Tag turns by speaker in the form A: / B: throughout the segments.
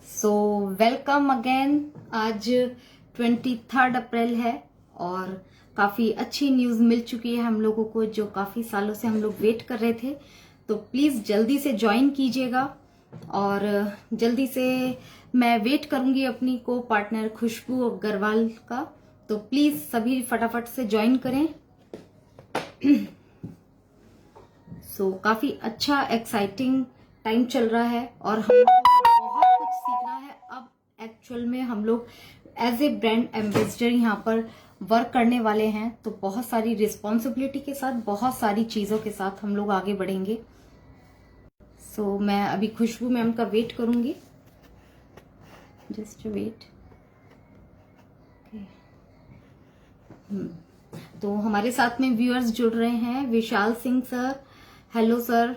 A: So welcome again. आज 23 अप्रैल है और काफ़ी अच्छी न्यूज़ मिल चुकी है हम लोगों को, जो काफ़ी सालों से हम लोग वेट कर रहे थे। तो प्लीज़ जल्दी से ज्वाइन कीजिएगा और जल्दी से मैं वेट करूंगी अपनी को पार्टनर खुशबू अग्रवाल का। तो प्लीज़ सभी फटाफट से ज्वाइन करें। काफ़ी अच्छा एक्साइटिंग टाइम चल रहा है और हम लोगों को बहुत कुछ सीखना है। अब एक्चुअल में हम लोग एज ए ब्रांड एम्बेसडर यहाँ पर वर्क करने वाले हैं, तो बहुत सारी रिस्पॉन्सिबिलिटी के साथ, बहुत सारी चीज़ों के साथ हम लोग आगे बढ़ेंगे। मैं अभी खुशबू मैम का वेट करूंगी। Just wait. तो हमारे साथ में व्यूअर्स जुड़ रहे हैं। Vishal Singh sir, hello sir.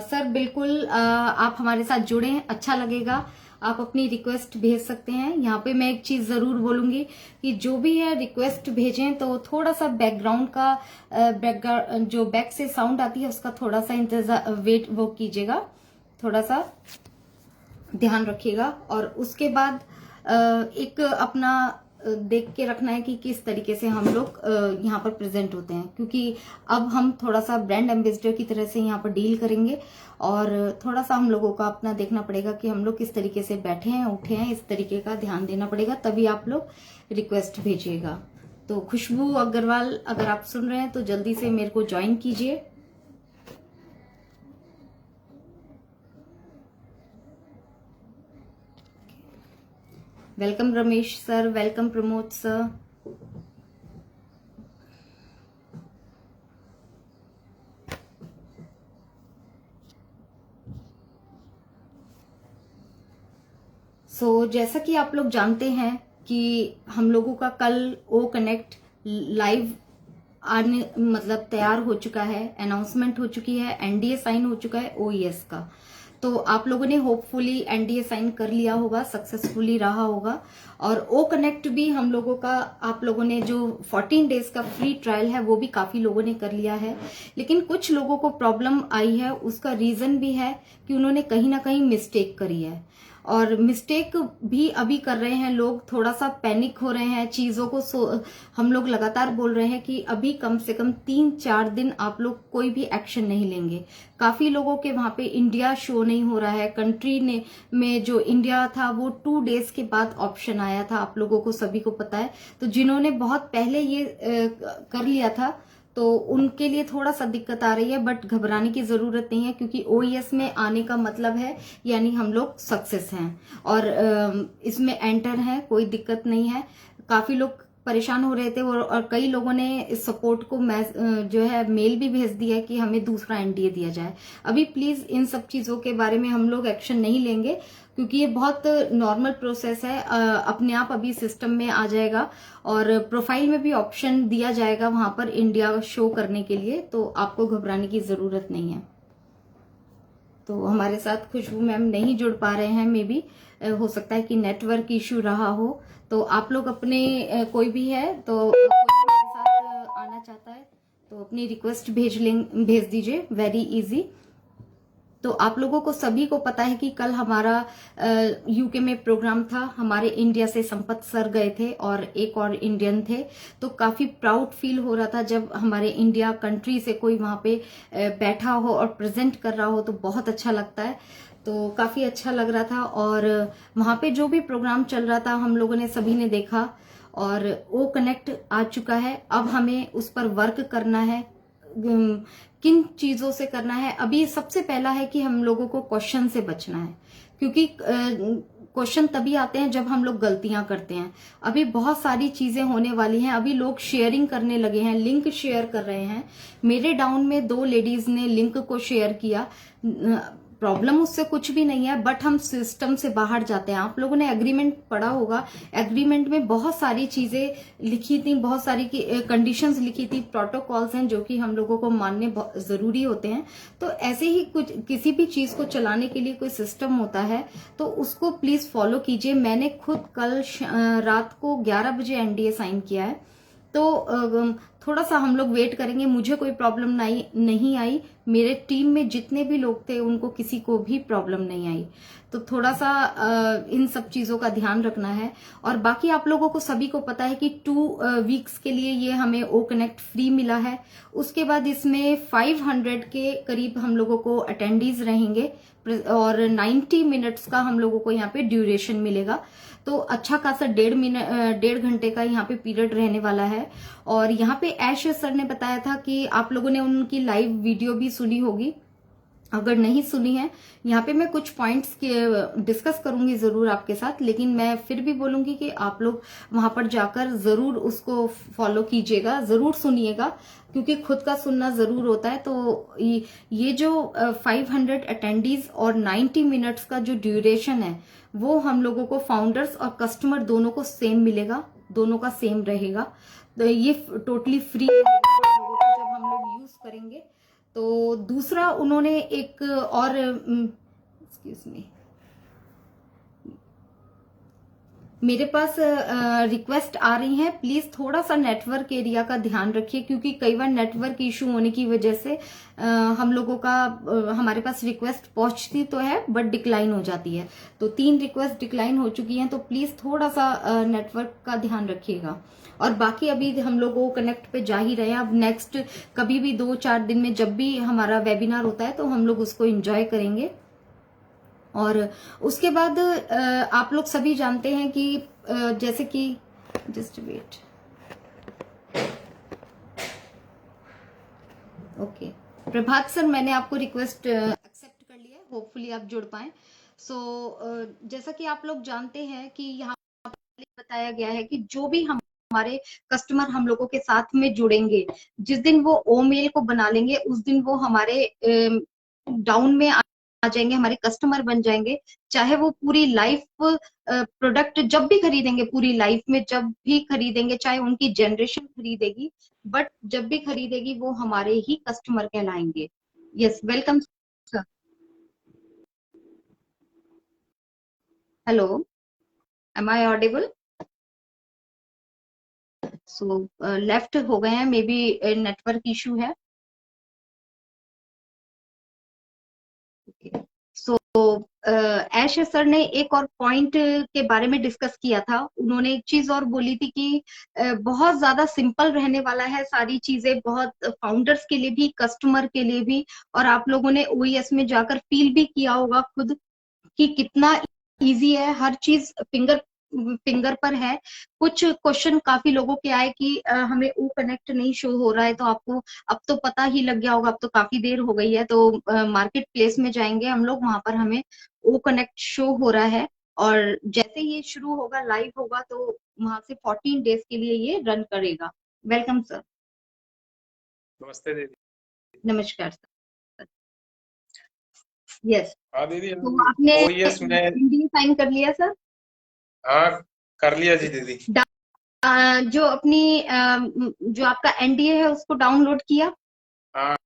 A: Sir बिल्कुल आप हमारे साथ जुड़े हैं, अच्छा लगेगा। आप अपनी रिक्वेस्ट भेज सकते हैं। यहाँ पे मैं एक चीज जरूर बोलूंगी कि जो भी है रिक्वेस्ट भेजें तो थोड़ा सा बैकग्राउंड का जो बैक से साउंड आती है उसका थोड़ा सा इंतजार वेट वो कीजिएगा, थोड़ा सा ध्यान रखिएगा। और उसके बाद एक अपना देख के रखना है कि किस तरीके से हम लोग यहाँ पर प्रेजेंट होते हैं, क्योंकि अब हम थोड़ा सा ब्रांड एम्बेसडर की तरह से यहाँ पर डील करेंगे और थोड़ा सा हम लोगों को अपना देखना पड़ेगा कि हम लोग किस तरीके से बैठे हैं, उठे हैं, इस तरीके का ध्यान देना पड़ेगा, तभी आप लोग रिक्वेस्ट भेजिएगा। तो खुशबू अग्रवाल अगर आप सुन रहे हैं तो जल्दी से मेरे को ज्वाइन कीजिए। Welcome Ramesh sir, welcome Pramod sir. जैसा कि आप लोग जानते हैं कि हम लोगों का कल ओ कनेक्ट लाइव आने मतलब तैयार हो चुका है, अनाउंसमेंट हो चुकी है, एनडीए साइन हो चुका है ओईएस का। तो आप लोगों ने होपफुली एनडीए साइन कर लिया होगा, सक्सेसफुली रहा होगा। और ओ कनेक्ट भी हम लोगों का, आप लोगों ने जो 14 डेज का फ्री ट्रायल है वो भी काफी लोगों ने कर लिया है। लेकिन कुछ लोगों को प्रॉब्लम आई है, उसका रीजन भी है कि उन्होंने कहीं ना कहीं मिस्टेक करी है। और मिस्टेक भी अभी कर रहे हैं लोग, थोड़ा सा पैनिक हो रहे हैं चीजों को। हम लोग लगातार बोल रहे हैं कि अभी कम से कम 3-4 दिन आप लोग कोई भी एक्शन नहीं लेंगे। काफी लोगों के वहां पे इंडिया शो नहीं हो रहा है। कंट्री ने में जो इंडिया था वो 2 डेज के बाद ऑप्शन आया था, आप लोगों को सभी को पता है। तो जिन्होंने बहुत पहले ये कर लिया था तो उनके लिए थोड़ा सा दिक्कत आ रही है, बट घबराने की जरूरत नहीं है, क्योंकि ओईएस में आने का मतलब है यानी हम लोग सक्सेस हैं और इसमें एंटर हैं, कोई दिक्कत नहीं है। काफी लोग परेशान हो रहे थे और कई लोगों ने इस सपोर्ट को जो है मेल भी भेज दिया है कि हमें दूसरा एनडीए दिया जाए। अभी प्लीज इन सब चीजों के बारे में हम लोग एक्शन नहीं लेंगे, क्योंकि ये बहुत नॉर्मल प्रोसेस है। अपने आप अभी सिस्टम में आ जाएगा और प्रोफाइल में भी ऑप्शन दिया जाएगा वहां पर इंडिया शो करने के लिए, तो आपको घबराने की जरूरत नहीं है। तो हमारे साथ खुशबू मैम नहीं जुड़ पा रहे हैं, मे बी हो सकता है कि नेटवर्क इश्यू रहा हो। तो आप लोग अपने कोई भी है तो कोई भी मेरे साथ आना चाहता है तो अपनी रिक्वेस्ट भेज दीजिए, वेरी इजी। तो आप लोगों को सभी को पता है कि कल हमारा यूके में प्रोग्राम था। हमारे इंडिया से संपत सर गए थे और एक और इंडियन थे। तो काफी प्राउड फील हो रहा था जब हमारे इंडिया कंट्री से कोई वहां पे बैठा हो और प्रेजेंट कर रहा हो, तो बहुत अच्छा लगता है। तो काफी अच्छा लग रहा था और वहां पे जो भी प्रोग्राम चल रहा था हम लोगों ने सभी ने देखा और ओ कनेक्ट आ चुका है। अब हमें उस पर वर्क करना है। किन चीजों से करना है? अभी सबसे पहला है कि हम लोगों को क्वेश्चन से बचना है, क्योंकि क्वेश्चन तभी आते हैं जब हम लोग गलतियां करते हैं। अभी बहुत सारी चीजें होने वाली हैं। अभी लोग शेयरिंग करने लगे हैं, लिंक शेयर कर रहे हैं। मेरे डाउन में 2 लेडीज ने लिंक को शेयर किया। प्रॉब्लम उससे कुछ भी नहीं है, बट हम सिस्टम से बाहर जाते हैं। आप लोगों ने एग्रीमेंट पढ़ा होगा, एग्रीमेंट में बहुत सारी चीजें लिखी थी, बहुत सारी कंडीशंस लिखी थी, प्रोटोकॉल्स हैं जो कि हम लोगों को मानने जरूरी होते हैं। तो ऐसे ही कुछ किसी भी चीज को चलाने के लिए कोई सिस्टम होता है, तो उसको प्लीज फॉलो कीजिए। मैंने खुद कल रात को 11 बजे एनडीए साइन किया है। तो थोड़ा सा हम लोग वेट करेंगे। मुझे कोई प्रॉब्लम नहीं आई, मेरे टीम में जितने भी लोग थे उनको किसी को भी प्रॉब्लम नहीं आई। तो थोड़ा सा इन सब चीजों का ध्यान रखना है। और बाकी आप लोगों को सभी को पता है कि 2 वीक्स के लिए ये हमें ओ कनेक्ट फ्री मिला है। उसके बाद इसमें 500 के करीब हम लोगों को अटेंडीज रहेंगे और 90 मिनट्स का हम लोगों को यहाँ पे ड्यूरेशन मिलेगा। तो अच्छा खासा 1.5 घंटे का यहाँ पे पीरियड रहने वाला है। और यहाँ पे ऐश सर ने बताया था कि आप लोगों ने उनकी लाइव वीडियो भी सुनी होगी। अगर नहीं सुनी है, यहाँ पे मैं कुछ पॉइंट्स डिस्कस करूंगी जरूर आपके साथ, लेकिन मैं फिर भी बोलूंगी कि आप लोग वहां पर जाकर जरूर उसको फॉलो कीजिएगा, जरूर सुनिएगा, क्योंकि खुद का सुनना जरूर होता है। तो ये जो 500 अटेंडीज और 90 मिनट्स का जो ड्यूरेशन है वो हम लोगों को फाउंडर्स और कस्टमर दोनों को सेम मिलेगा, दोनों का सेम रहेगा। तो ये टोटली फ्री रहेगा जब हम लोग यूज करेंगे। तो दूसरा उन्होंने एक और एक्सक्यूज मी, मेरे पास रिक्वेस्ट आ रही है, प्लीज थोड़ा सा नेटवर्क एरिया का ध्यान रखिए, क्योंकि कई बार नेटवर्क इशू होने की वजह से हम लोगों का हमारे पास रिक्वेस्ट पहुंचती तो है बट डिक्लाइन हो जाती है। तो 3 रिक्वेस्ट डिक्लाइन हो चुकी हैं, तो प्लीज थोड़ा सा नेटवर्क का ध्यान रखिएगा। और बाकी अभी हम लोग वो कनेक्ट पे जा ही रहे हैं। अब नेक्स्ट कभी भी 2-4 दिन में जब भी हमारा वेबिनार होता है तो हम लोग उसको एंजॉय करेंगे। और उसके बाद आप लोग सभी जानते हैं कि जैसे कि जस्ट वेट, ओके प्रभात सर, मैंने आपको रिक्वेस्ट एक्सेप्ट कर लिया है, होपफुली आप जुड़ पाए। सो जैसा कि आप लोग जानते हैं कि यहाँ बताया गया है कि जो भी हमारे कस्टमर हम लोगों के साथ में जुड़ेंगे, जिस दिन वो ओ मेल को बना लेंगे उस दिन वो हमारे डाउन में आ जाएंगे, हमारे कस्टमर बन जाएंगे। चाहे वो पूरी लाइफ प्रोडक्ट जब भी खरीदेंगे, पूरी लाइफ में जब भी खरीदेंगे, चाहे उनकी जनरेशन खरीदेगी, बट जब भी खरीदेगी वो हमारे ही कस्टमर कहलाएंगे। Yes, welcome sir. Hello, am I audible? So left हो गए हैं, मे बी नेटवर्क इशू है। सो ऐश सर ने एक और पॉइंट के बारे में डिस्कस किया था। उन्होंने एक चीज और बोली थी कि बहुत ज्यादा सिंपल रहने वाला है सारी चीजें, बहुत फाउंडर्स के लिए भी, कस्टमर के लिए भी। और आप लोगों ने ओईएस में जाकर फील भी किया होगा खुद कि कितना इजी है, हर चीज फिंगर पर है। कुछ क्वेश्चन काफी लोगों के आए कि हमें ओ कनेक्ट नहीं शो हो रहा है, तो आपको अब तो पता ही लग गया होगा, अब तो काफी देर हो गई है। तो मार्केट प्लेस में जाएंगे हम लोग, वहां पर हमें ओ कनेक्ट शो हो रहा है। और जैसे ये शुरू होगा, लाइव होगा, तो वहां से 14 डेज के लिए ये रन करेगा। Welcome sir.
B: नमस्ते दीदी।
A: नमस्कार सर। यस,
B: हाँ दीदी,
A: तो आपने
B: ओईएस में
A: एनडीए साइन कर लिया सर?
B: हाँ कर लिया जी दीदी।
A: जो अपनी जो आपका एनडीए है उसको डाउनलोड किया?
B: हाँ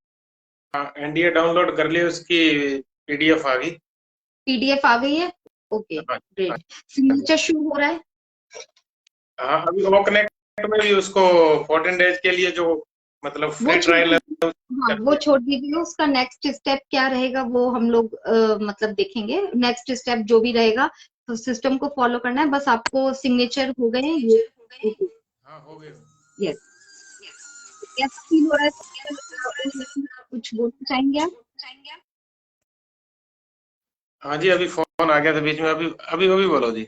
B: हाँ, एनडीए डाउनलोड कर लिया, उसकी पीडीएफ आ गई।
A: पीडीएफ आ गई है, ओके
B: हाँ
A: ग्रेट। सिग्नेचर शो हो रहा है?
B: हाँ, अभी वो कनेक्ट में भी उसको 14 डेज के लिए जो मतलब फ्री ट्रायल है,
A: हाँ वो छोड़ दीजिए। उसका नेक्स्ट स्टेप क्या रहेगा वो हम लोग मतलब देखेंगे। नेक्स्ट स्टेप जो भी रहेगा, तो सिस्टम को फॉलो करना है, बस आपको सिग्नेचर हो गए हैं ये।
B: हाँ हो गए।
A: यस, कैसा फील हो रहा है? कुछ बोलना चाहेंगे आप?
B: हाँ जी, अभी फोन आ गया था बीच में, अभी अभी अभी बोलो जी।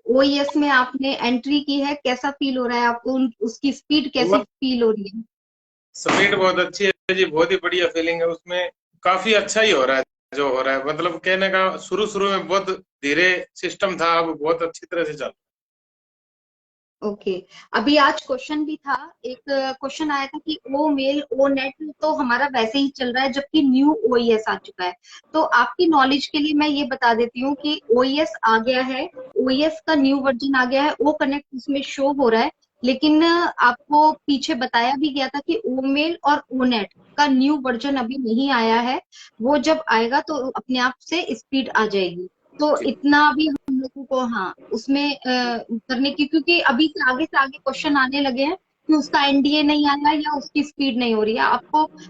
A: ओईएस में आपने एंट्री की है, कैसा फील हो रहा है आपको? उसकी स्पीड कैसी फील हो रही है?
B: स्पीड बहुत अच्छी है जी, बहुत ही बढ़िया फीलिंग है उसमें। काफी अच्छा ही हो रहा है जो हो रहा है, मतलब कहने का शुरू शुरू में बहुत धीरे सिस्टम था, अब बहुत अच्छी तरह से चल।
A: ओके अभी आज क्वेश्चन भी था, एक क्वेश्चन आया था कि ओ मेल ओ नेट तो हमारा वैसे ही चल रहा है, जबकि न्यू ओईएस आ चुका है। तो आपकी नॉलेज के लिए मैं ये बता देती हूँ कि ओईएस आ गया है, ओईएस का न्यू वर्जन आ गया है, ओ कनेक्ट उसमें शो हो रहा है। लेकिन आपको पीछे बताया भी गया था कि ओ मेल और ओ नेट का न्यू वर्जन अभी नहीं आया है। वो जब आएगा तो अपने आप से स्पीड आ जाएगी। तो इतना भी हम लोगों को हाँ उसमें करने की, क्योंकि अभी से आगे क्वेश्चन आने लगे हैं कि उसका एनडीए नहीं आया या उसकी स्पीड नहीं हो रही है।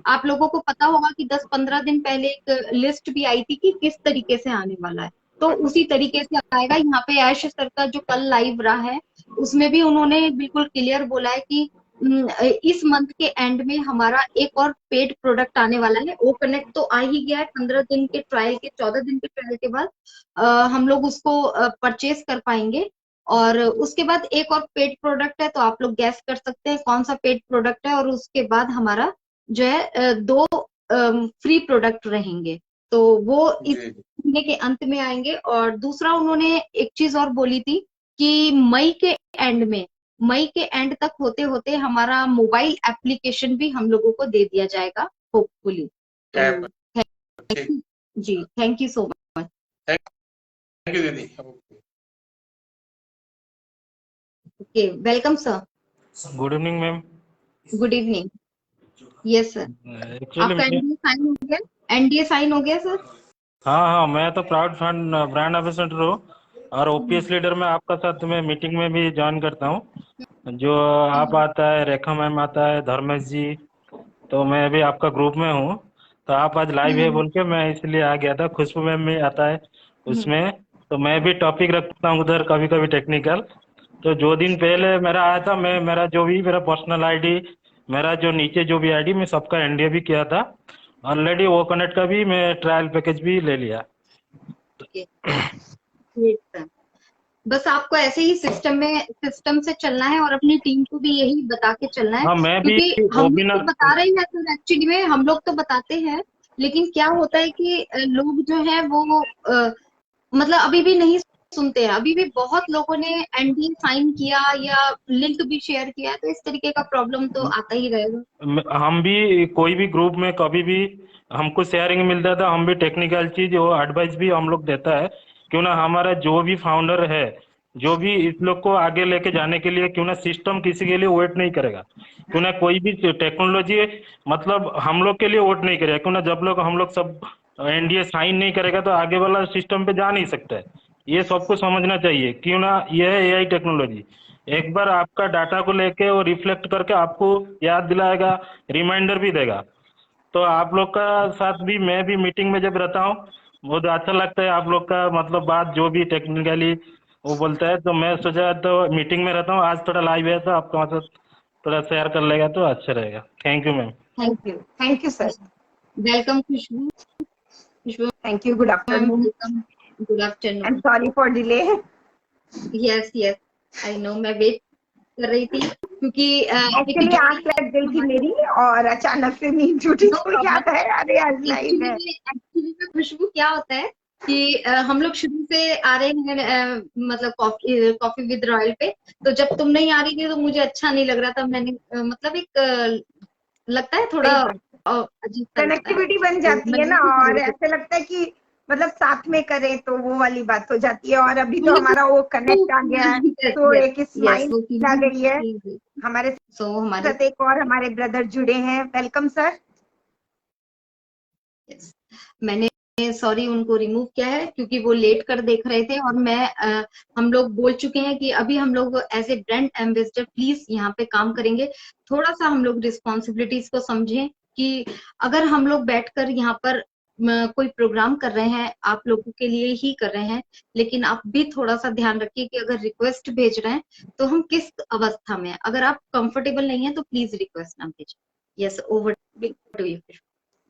A: आप लोगों को पता होगा कि 10-15 दिन पहले एक लिस्ट भी आई थी कि किस तरीके से आने वाला है, तो उसी तरीके से आएगा। यहाँ पे ऐश सर का जो कल लाइव रहा है उसमें भी उन्होंने बिल्कुल क्लियर बोला है कि इस मंथ के एंड में हमारा एक और पेड प्रोडक्ट आने वाला है। ओ कनेक्ट तो आ ही गया है, 15 दिन के ट्रायल के, 14 दिन के ट्रायल के बाद हम लोग उसको परचेज कर पाएंगे। और उसके बाद एक और पेड प्रोडक्ट है, तो आप लोग गैस कर सकते हैं कौन सा पेड प्रोडक्ट है। और उसके बाद हमारा जो है दो फ्री प्रोडक्ट रहेंगे, तो वो इस
B: जी
A: महीने के अंत में आएंगे। और दूसरा उन्होंने एक चीज और बोली थी कि मई के एंड तक होते होते हमारा मोबाइल एप्लीकेशन भी हम लोगों को दे दिया जाएगा, होपफुली। तो
B: ऐप ठीक।
A: जी, thank you so much.
B: Thank you दीदी।
A: Okay, welcome sir.
C: Good evening ma'am.
A: Good evening. Yes sir.
C: Actually
A: आपका
C: मैं,
A: एनडीए साइन हो गया? एनडीए साइन हो गया सर?
C: हाँ हाँ, मैं तो प्राउड फंड ब्रांड एम्बेसडर हूँ और ओपीएस लीडर में आपका साथ में मीटिंग में भी ज्वाइन करता हूँ। जो आप आता है, रेखा मैम आता है, धर्मेश जी, तो मैं भी आपका ग्रुप में हूँ। तो आप आज लाइव है बोल के मैं इसलिए आ गया था। खुशबू मैम भी आता है उसमें, तो मैं भी टॉपिक रखता हूँ उधर कभी कभी टेक्निकल। तो जो दिन पहले मेरा आया था, मैं मेरा जो भी मेरा पर्सनल आईडी, मेरा जो नीचे जो भी आईडी, मैं सबका एनडीए भी किया था ऑलरेडी। वो कनेक्ट का भी मैं ट्रायल पैकेज भी ले लिया।
A: Great, sir. बस आपको ऐसे ही सिस्टम से चलना है और अपनी टीम को भी यही बता के चलना है,
C: हाँ, मैं भी
A: क्योंकि हम लोग तो
C: वेबिनार,
A: बता रहे हैं सर, एक्चुअली में हम लोग तो बताते हैं, लेकिन क्या होता है कि लोग जो है वो मतलब अभी भी नहीं सुनते हैं। अभी भी बहुत लोगों ने एनडीए साइन किया या लिंक भी शेयर किया है, तो इस तरीके का प्रॉब्लम तो आता ही रहेगा।
C: हम भी कोई भी ग्रुप में कभी भी हमको शेयरिंग मिलता था, हम भी टेक्निकल चीज वो एडवाइस भी हम लोग देता है। क्यों ना हमारा जो भी फाउंडर है, जो भी इस लोग को आगे लेके जाने के लिए, क्यों ना सिस्टम किसी के लिए वेट नहीं करेगा। क्यों ना कोई भी टेक्नोलॉजी मतलब हम लोग के लिए वेट नहीं करेगा। क्यों ना जब लोग हम लोग सब एनडीए साइन नहीं करेगा तो आगे वाला सिस्टम पे जा नहीं सकता है। ये सबको समझना चाहिए। क्यों ना ये है एआई टेक्नोलॉजी, एक बार आपका डाटा को लेके वो रिफ्लेक्ट करके आपको याद दिलाएगा, रिमाइंडर भी देगा। तो आप लोग का साथ भी मैं भी मीटिंग में जब रहता हूँ, बहुत अच्छा लगता है आप लोग का मतलब बात जो भी टेक्निकली वो बोलता है। तो मैं सोचा तो मीटिंग में रहता हूँ, आज थोड़ा लाइव है तो आपका मतलब थोड़ा शेयर कर लेगा तो अच्छा रहेगा। Thank you ma'am.
D: Thank you sir.
A: Welcome Khushboo. Khushboo
D: thank you, good
A: ma'am,
D: afternoon
A: welcome. Good
D: and
A: afternoon.
D: Sorry for delay.
A: Yes yes, I know, मैं वेट कर रही थी क्योंकि एक
D: एक्चुअली आंख लग गई थी मेरी और अचानक से नींद टूटी
A: नो
D: तो
A: प्रॉब्लम।
D: याद है अरे आज लाइव है।
A: एक्चुअली में खुशबू क्या होता है कि हम लोग शुरू से आ रहे हैं मतलब कॉफी विद रॉयल पे, तो जब तुम नहीं आ रही थी तो मुझे अच्छा नहीं लग रहा था। मैंने मतलब एक लगता है थोड़ा
D: सही बात,
A: अजीब सा लगता है,
D: कनेक्टिविटी बन
A: तो
D: जाती
A: मैं
D: है ना
A: नहीं कर
D: और
A: रही
D: ऐसे लगता है कि मतलब साथ में करें तो वो वाली बात हो जाती है। और अभी तो हमारा वो कनेक्ट आ गया है
A: थी।
D: तो
A: यस
D: एक
A: यस,
D: स्माइल
A: वो
D: आ गई है।
A: फीलिंग।
D: हमारे
A: सो हमारे
D: साथ एक और हमारे ब्रदर जुड़े हैं, वेलकम सर।
A: yes. मैंने सॉरी उनको रिमूव किया है क्योंकि वो लेट कर देख रहे थे। और हम लोग बोल चुके हैं कि अभी हम लोग as a brand ambassador please यहाँ पे काम करेंगे। थोड़ा सा हम लोग रिस्पॉन्सिबिलिटीज को समझें कि अगर हम लोग बैठकर यहाँ पर कोई प्रोग्राम कर रहे हैं, आप लोगों के लिए ही कर रहे हैं, लेकिन आप भी थोड़ा सा ध्यान रखिए कि अगर रिक्वेस्ट भेज रहे हैं तो हम किस अवस्था में हैं। अगर आप कंफर्टेबल नहीं है तो प्लीज रिक्वेस्ट ना भेजें। Yes, over to you.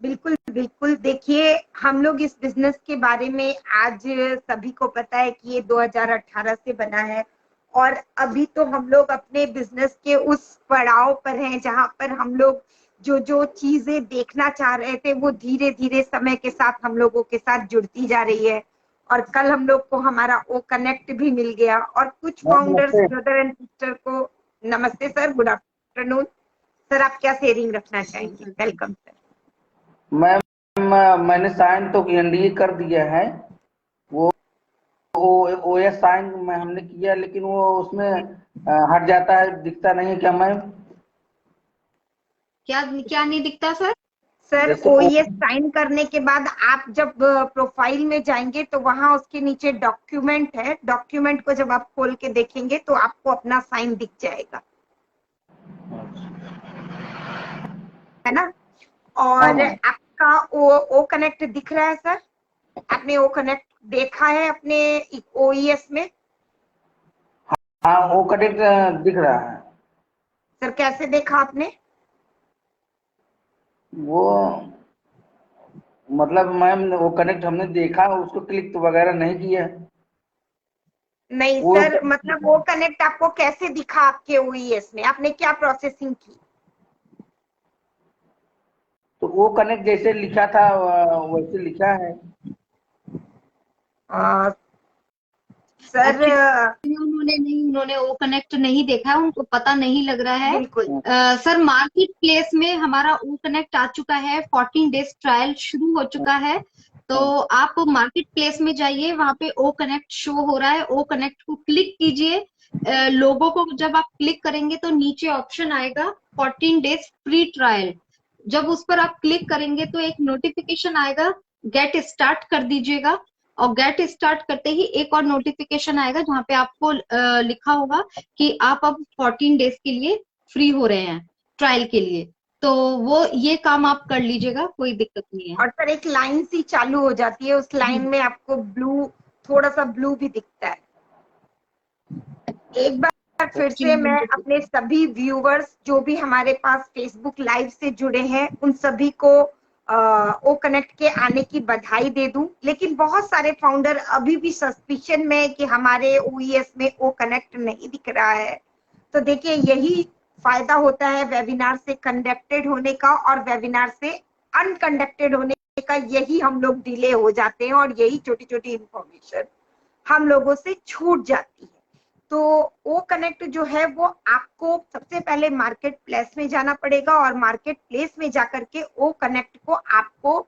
D: बिल्कुल बिल्कुल, देखिए हम लोग इस बिजनेस के बारे में आज सभी को पता है कि ये 2018 से बना है और अभी तो हम लोग अपने बिजनेस के उस पड़ाव पर हैं जहां पर हम लोग जो जो चीजें देखना चाह रहे थे वो धीरे धीरे समय के साथ हम लोगों के साथ जुड़ती जा रही है। और कल हम लोग को हमारा वो कनेक्ट भी मिल गया और कुछ फाउंडर्स ब्रदर एंड सिस्टर को नमस्ते सर, गुड आफ्टरनून सर, आप क्या शेयरिंग रखना चाहेंगे? Welcome sir.
E: मैम मैंने साइन तो एनडीए कर दिया है, वो ओएस साइन में हमने किया लेकिन वो उसमें हट जाता है, दिखता नहीं है क्या मैम?
A: क्या क्या नहीं दिखता सर?
D: सर
E: जैसे
D: ओएस साइन करने के बाद आप जब प्रोफाइल में जाएंगे तो वहां उसके नीचे डॉक्यूमेंट है, डॉक्यूमेंट को जब आप खोल के देखेंगे तो आपको अपना साइन दिख जाएगा। है ना?
E: हाँ
D: और
E: मैम।
D: आपका ओ कनेक्ट दिख रहा है सर? आपने ओ कनेक्ट देखा है अपने ओईएस में?
E: हाँ वो कनेक्ट दिख रहा है।
D: सर कैसे देखा आपने?
E: वो मतलब मैम वो कनेक्ट हमने देखा, उसको क्लिक तो वगैरह नहीं किया।
D: नहीं
E: वो
D: सर, मतलब वो कनेक्ट आपको कैसे दिखा आपके ओईएस में? आपने क्या प्रोसेसिंग की?
E: तो वो कनेक्ट जैसे लिखा था वैसे लिखा है।
D: आ, सर
A: उन्होंने वो कनेक्ट नहीं देखा है, उनको पता नहीं लग रहा है।
D: बिल्कुल
A: सर मार्केट प्लेस में हमारा ओ कनेक्ट आ चुका है, 14 डेज ट्रायल शुरू हो चुका है। तो आप मार्केट प्लेस में जाइए, वहां पे ओ कनेक्ट शो हो रहा है, ओ कनेक्ट को क्लिक कीजिए। लोगों को जब आप क्लिक करेंगे तो नीचे ऑप्शन आएगा 14 डेज फ्री ट्रायल। जब उस पर आप क्लिक करेंगे तो एक नोटिफिकेशन आएगा, गेट स्टार्ट कर दीजिएगा। और गेट स्टार्ट करते ही एक और नोटिफिकेशन आएगा जहां पे आपको लिखा होगा कि आप अब 14 डेज के लिए फ्री हो रहे हैं ट्रायल के लिए। तो वो ये काम आप कर लीजिएगा, कोई दिक्कत नहीं है।
D: और सर एक लाइन सी चालू हो जाती है, उस लाइन में आपको ब्लू, थोड़ा सा ब्लू भी दिखता है। एक बार फिर से मैं अपने सभी व्यूवर्स जो भी हमारे पास फेसबुक लाइव से जुड़े हैं उन सभी को ओ कनेक्ट के आने की बधाई दे दूं। लेकिन बहुत सारे फाउंडर अभी भी सस्पिशन में कि हमारे ओईएस में ओ कनेक्ट नहीं दिख रहा है। तो देखिए यही फायदा होता है वेबिनार से कंडक्टेड होने का और वेबिनार से अनकंडक्टेड होने का, यही हम लोग डिले हो जाते हैं और यही छोटी छोटी इंफॉर्मेशन हम लोगों से छूट जाती है। तो ओ कनेक्ट जो है वो आपको सबसे पहले मार्केट प्लेस में जाना पड़ेगा और मार्केट प्लेस में जाकर के ओ कनेक्ट को आपको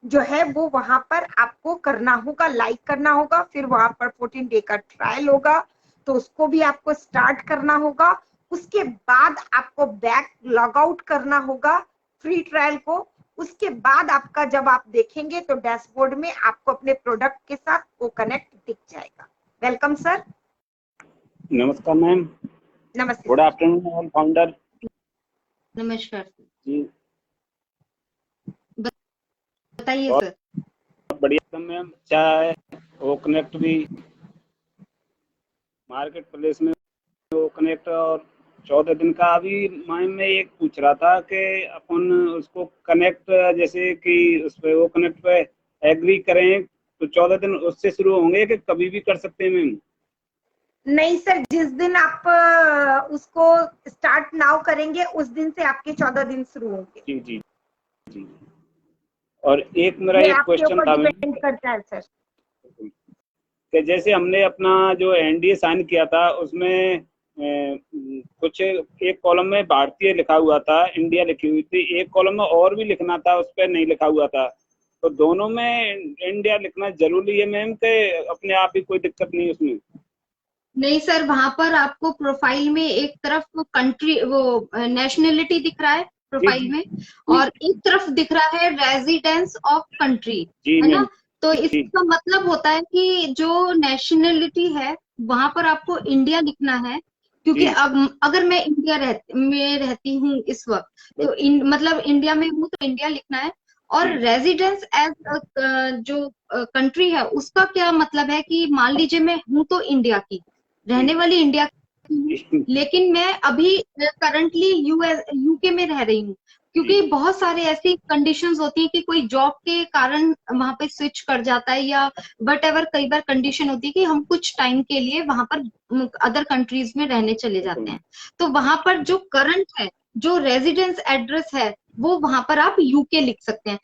D: जो है वो वहां पर आपको करना होगा, लाइक करना होगा। फिर वहां पर 14 डे का ट्रायल होगा तो उसको भी आपको स्टार्ट करना होगा। उसके बाद आपको बैक लॉग आउट करना होगा फ्री ट्रायल को। उसके बाद आपका जब आप देखेंगे तो डैशबोर्ड में आपको अपने प्रोडक्ट के साथ ओ कनेक्ट दिख जाएगा। Welcome sir.
F: नमस्कार मैम।
D: नमस्ते
F: good
D: sir.
F: Afternoon all founder
A: नमस्कार,
F: जी।
A: बताइए
F: बहुत
A: सर।
F: बढ़िया मैम, अच्छा है। वो कनेक्ट भी मार्केट प्लेस में वो कनेक्ट, और 14 दिन का अभी मैम मैं एक पूछ रहा था कि अपन उसको कनेक्ट जैसे कि उस पे वो कनेक्ट पे एग्री करें तो 14 दिन उससे शुरू होंगे कि कभी भी कर सकते हैं मैम?
D: नहीं सर, जिस दिन आप उसको स्टार्ट नाउ करेंगे उस दिन से आपके 14 दिन शुरू होंगे।
F: जी जी जी। और एक मेरा
D: ये
F: एक
D: आपके
F: क्वेश्चन
D: ऊपर
F: था मैम
D: डिपेंड करता है सर।
F: कि जैसे हमने अपना जो एनडीए साइन किया था उसमें कुछ एक कॉलम में भारतीय लिखा हुआ था, इंडिया लिखी हुई थी, एक कॉलम में और भी लिखना था, उस पर नहीं लिखा हुआ था। तो दोनों में इंडिया लिखना जरूरी है मैम कि अपने आप ही कोई दिक्कत नहीं उसमें?
A: नहीं सर, वहां पर आपको प्रोफाइल में एक तरफ कंट्री वो नेशनलिटी दिख रहा है
F: जी
A: प्रोफाइल
F: जी
A: में,
F: जी
A: और एक तरफ दिख रहा है रेजिडेंस ऑफ कंट्री,
F: जी
A: है
F: मैम
A: ना? तो
F: जी
A: इसका मतलब होता है कि जो नेशनलिटी है वहां पर आपको इंडिया लिखना है। क्योंकि
F: जी
A: अब अगर मैं इंडिया में रहती हूँ इस वक्त, तो मतलब इंडिया में हूँ तो इंडिया लिखना है। और
F: जी
A: रेजिडेंस एज जो कंट्री है उसका क्या मतलब है कि मान लीजिए मैं हूँ तो इंडिया की, रहने वाली इंडिया की हूँ,
F: जी
A: लेकिन मैं अभी करंटली यूके में रह रही हूँ। क्योंकि
F: जी
A: बहुत सारे ऐसी कंडीशंस होती हैं कि कोई जॉब के कारण वहां पे स्विच कर जाता है, या बट एवर कई बार कंडीशन होती है कि हम कुछ टाइम के लिए वहां पर अदर कंट्रीज में रहने चले जाते हैं। तो वहां पर जो करंट है, जो रेजिडेंस एड्रेस है, वो वहां पर आप यूके लिख सकते हैं।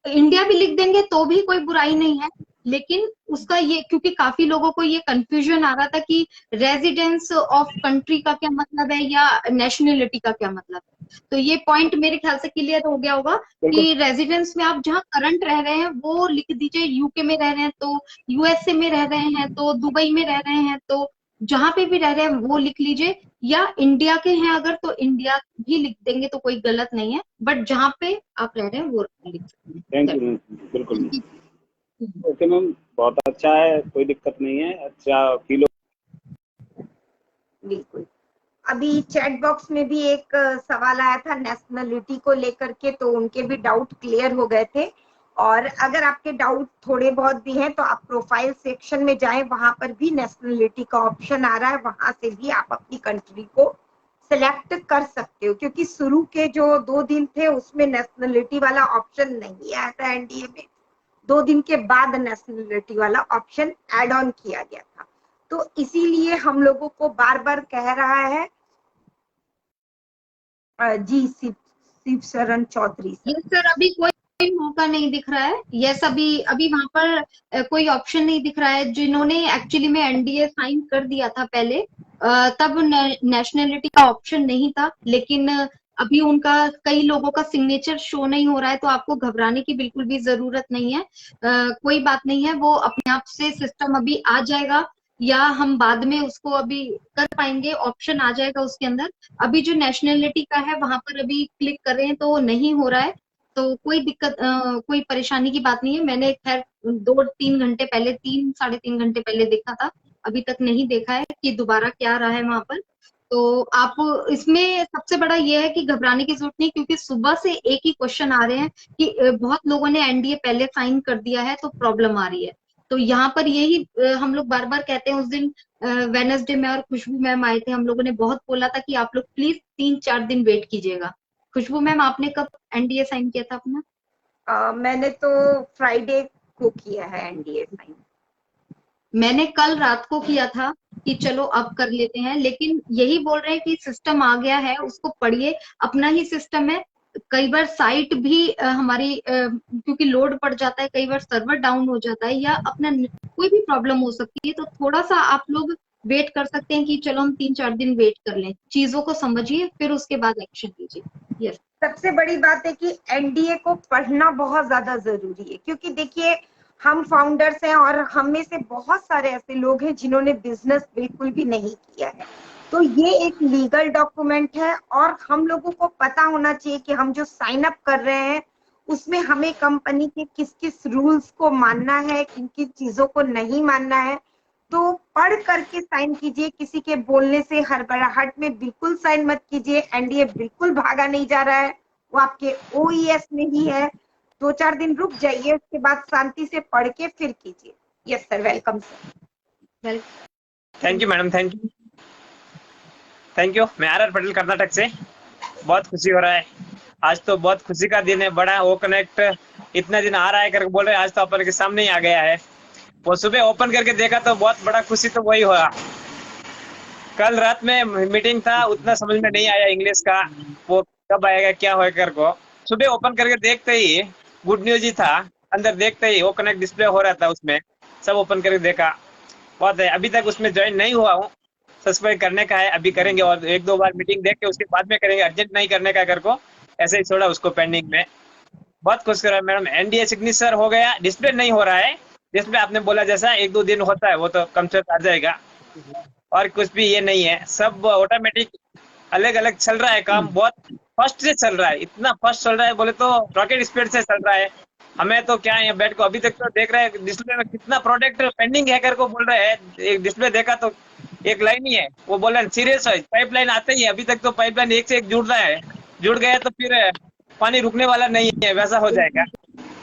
A: इंडिया भी लिख देंगे तो भी कोई बुराई नहीं है। लेकिन उसका ये, क्योंकि काफी लोगों को ये कंफ्यूजन आ रहा था कि रेजिडेंस ऑफ कंट्री का क्या मतलब है या नेशनलिटी का क्या मतलब है, तो ये पॉइंट मेरे ख्याल से क्लियर हो गया होगा
F: बिल्कुल
A: कि रेजिडेंस में आप जहाँ करंट रह रहे हैं वो लिख दीजिए। यूके में रह रहे हैं तो यूएसए में रह रहे हैं, तो दुबई में रह रहे हैं तो जहां पे भी रह रहे हैं वो लिख लीजिए, या इंडिया के हैं अगर तो इंडिया भी लिख देंगे तो कोई गलत नहीं है, बट जहां पे आप रह रहे हैं वो लिख सकते
F: थैंक
A: हैं।
F: यू मैम, बिल्कुल। ओके मैम, बहुत अच्छा है, कोई दिक्कत नहीं है, अच्छा फील
D: बिल्कुल। अभी चैट बॉक्स में भी एक सवाल आया था नेशनलिटी को लेकर के, तो उनके भी डाउट क्लियर हो गए थे। और अगर आपके डाउट थोड़े बहुत भी हैं तो आप प्रोफाइल सेक्शन में जाएं, वहां पर भी नेशनलिटी का ऑप्शन आ रहा है, वहां से भी आप अपनी कंट्री को सिलेक्ट कर सकते हो। क्योंकि शुरू के जो 2 दिन थे उसमें नेशनलिटी वाला ऑप्शन नहीं आया था एनडीए में, 2 दिन के बाद नेशनलिटी वाला ऑप्शन ऐड ऑन किया गया था। तो इसीलिए हम लोगों को बार बार कह रहा है जी शिव शरण चौधरी सर।
A: यस सर, अभी कोई मौका नहीं दिख रहा है। यस, अभी वहां पर कोई ऑप्शन नहीं दिख रहा है। जिन्होंने एक्चुअली में एनडीए साइन कर दिया था पहले, तब नेशनलिटी का ऑप्शन नहीं था, लेकिन अभी उनका कई लोगों का सिग्नेचर शो नहीं हो रहा है, तो आपको घबराने की बिल्कुल भी जरूरत नहीं है। कोई बात नहीं है, वो अपने आप से सिस्टम अभी आ जाएगा, या हम बाद में उसको अभी कर पाएंगे, ऑप्शन आ जाएगा उसके अंदर। अभी जो नेशनलिटी का है वहां पर अभी क्लिक कर रहे हैं तो नहीं हो रहा है, तो कोई दिक्कत कोई परेशानी की बात नहीं है। मैंने खैर 2-3 घंटे पहले, 3-3.5 घंटे पहले देखा था, अभी तक नहीं देखा है कि दोबारा क्या रहा है वहां पर। तो आप इसमें सबसे बड़ा ये है कि घबराने की जरूरत नहीं, क्योंकि सुबह से एक ही क्वेश्चन आ रहे हैं कि बहुत लोगों ने एनडीए पहले साइन कर दिया है तो प्रॉब्लम आ रही है। तो यहाँ पर यही हम लोग बार बार कहते हैं। उस दिन वेडनेसडे में और खुशबू मैम आए थे, हम लोगों ने बहुत बोला था कि आप लोग प्लीज 3-4 दिन वेट कीजिएगा। खुशबू मैम, आपने कब एनडीए साइन किया था अपना?
D: मैंने तो फ्राइडे को किया है एनडीए साइन।
A: मैंने कल रात को किया था कि चलो अब कर लेते हैं, लेकिन यही बोल रहे हैं कि सिस्टम आ गया है, उसको पढ़िए, अपना ही सिस्टम है। कई बार साइट भी हमारी क्योंकि लोड पड़ जाता है, कई बार सर्वर डाउन हो जाता है, या अपना कोई भी प्रॉब्लम हो सकती है, तो थोड़ा सा आप लोग वेट कर सकते हैं कि चलो हम 3-4 दिन वेट कर लें, चीजों को समझिए, फिर उसके बाद एक्शन लीजिए। यस,
D: सबसे बड़ी बात है कि एनडीए को पढ़ना बहुत ज्यादा जरूरी है, क्योंकि देखिए हम फाउंडर्स हैं और हम में से बहुत सारे ऐसे लोग हैं जिन्होंने बिजनेस बिल्कुल भी नहीं किया है। तो ये एक लीगल डॉक्यूमेंट है और हम लोगों को पता होना चाहिए कि हम जो साइन अप कर रहे हैं उसमें हमें कंपनी के किस किस रूल्स को मानना है, किन किन चीजों को नहीं मानना है। तो पढ़ करके साइन कीजिए, किसी के बोलने से हड़बड़ाहट में बिल्कुल साइन मत कीजिए। एनडीए बिल्कुल भागा नहीं जा रहा है, वो आपके ओईएस में ही है। 2-4 दिन रुक जाइए, उसके बाद शांति से पढ़ के फिर कीजिए। Yes sir, welcome sir.
G: Thank you madam, thank you. मैं आर पटेल कर्नाटक से। बहुत खुशी हो रहा है, आज तो बहुत खुशी का दिन है। बड़ा वो कनेक्ट इतना दिन आ रहा है करके बोल रहे हैं, आज तो अपन के सामने ही आ गया है। वो सुबह ओपन करके देखा तो बहुत बड़ा खुशी तो वही हुआ। कल रात में मीटिंग था, उतना समझ में नहीं आया इंग्लिश का, वो कब आएगा क्या होगा कर को। सुबह ओपन करके देखते ही गुड न्यूज ही था, अंदर देखते ही वो कनेक्ट डिस्प्ले हो रहा था, उसमें सब ओपन करके देखा। बहुत है, अभी तक उसमें ज्वाइन नहीं हुआ हूँ, सब्सक्राइब करने का है, अभी करेंगे और 1-2 बार मीटिंग देख के उसके बाद में करेंगे, अर्जेंट नहीं करने का कर को, ऐसे ही छोड़ा उसको पेंडिंग में। बहुत खुश कर रहा है मैडम, एनडीए सिग्नेचर हो गया, डिस्प्ले नहीं हो रहा है। डिस्प्ले आपने बोला जैसा 1-2 दिन होता है, वो तो कम से कम आ जाएगा, और कुछ भी ये नहीं है, सब ऑटोमेटिक अलग अलग चल रहा है काम। बहुत फास्ट से चल रहा है, इतना फास्ट चल रहा है बोले तो रॉकेट स्पीड से चल रहा है। हमें तो क्या है बैठ को अभी तक तो देख रहे हैं डिस्प्ले में कितना प्रोडक्ट पेंडिंग है कर को बोल रहे हैं। एक डिस्प्ले देखा तो एक लाइन ही है, वो बोल रहे हैं सीरियस है, पाइपलाइन आते ही अभी तक तो पाइपलाइन एक से एक जुड़ रहा है, जुड़ गया तो फिर पानी रुकने वाला नहीं है, वैसा हो जाएगा।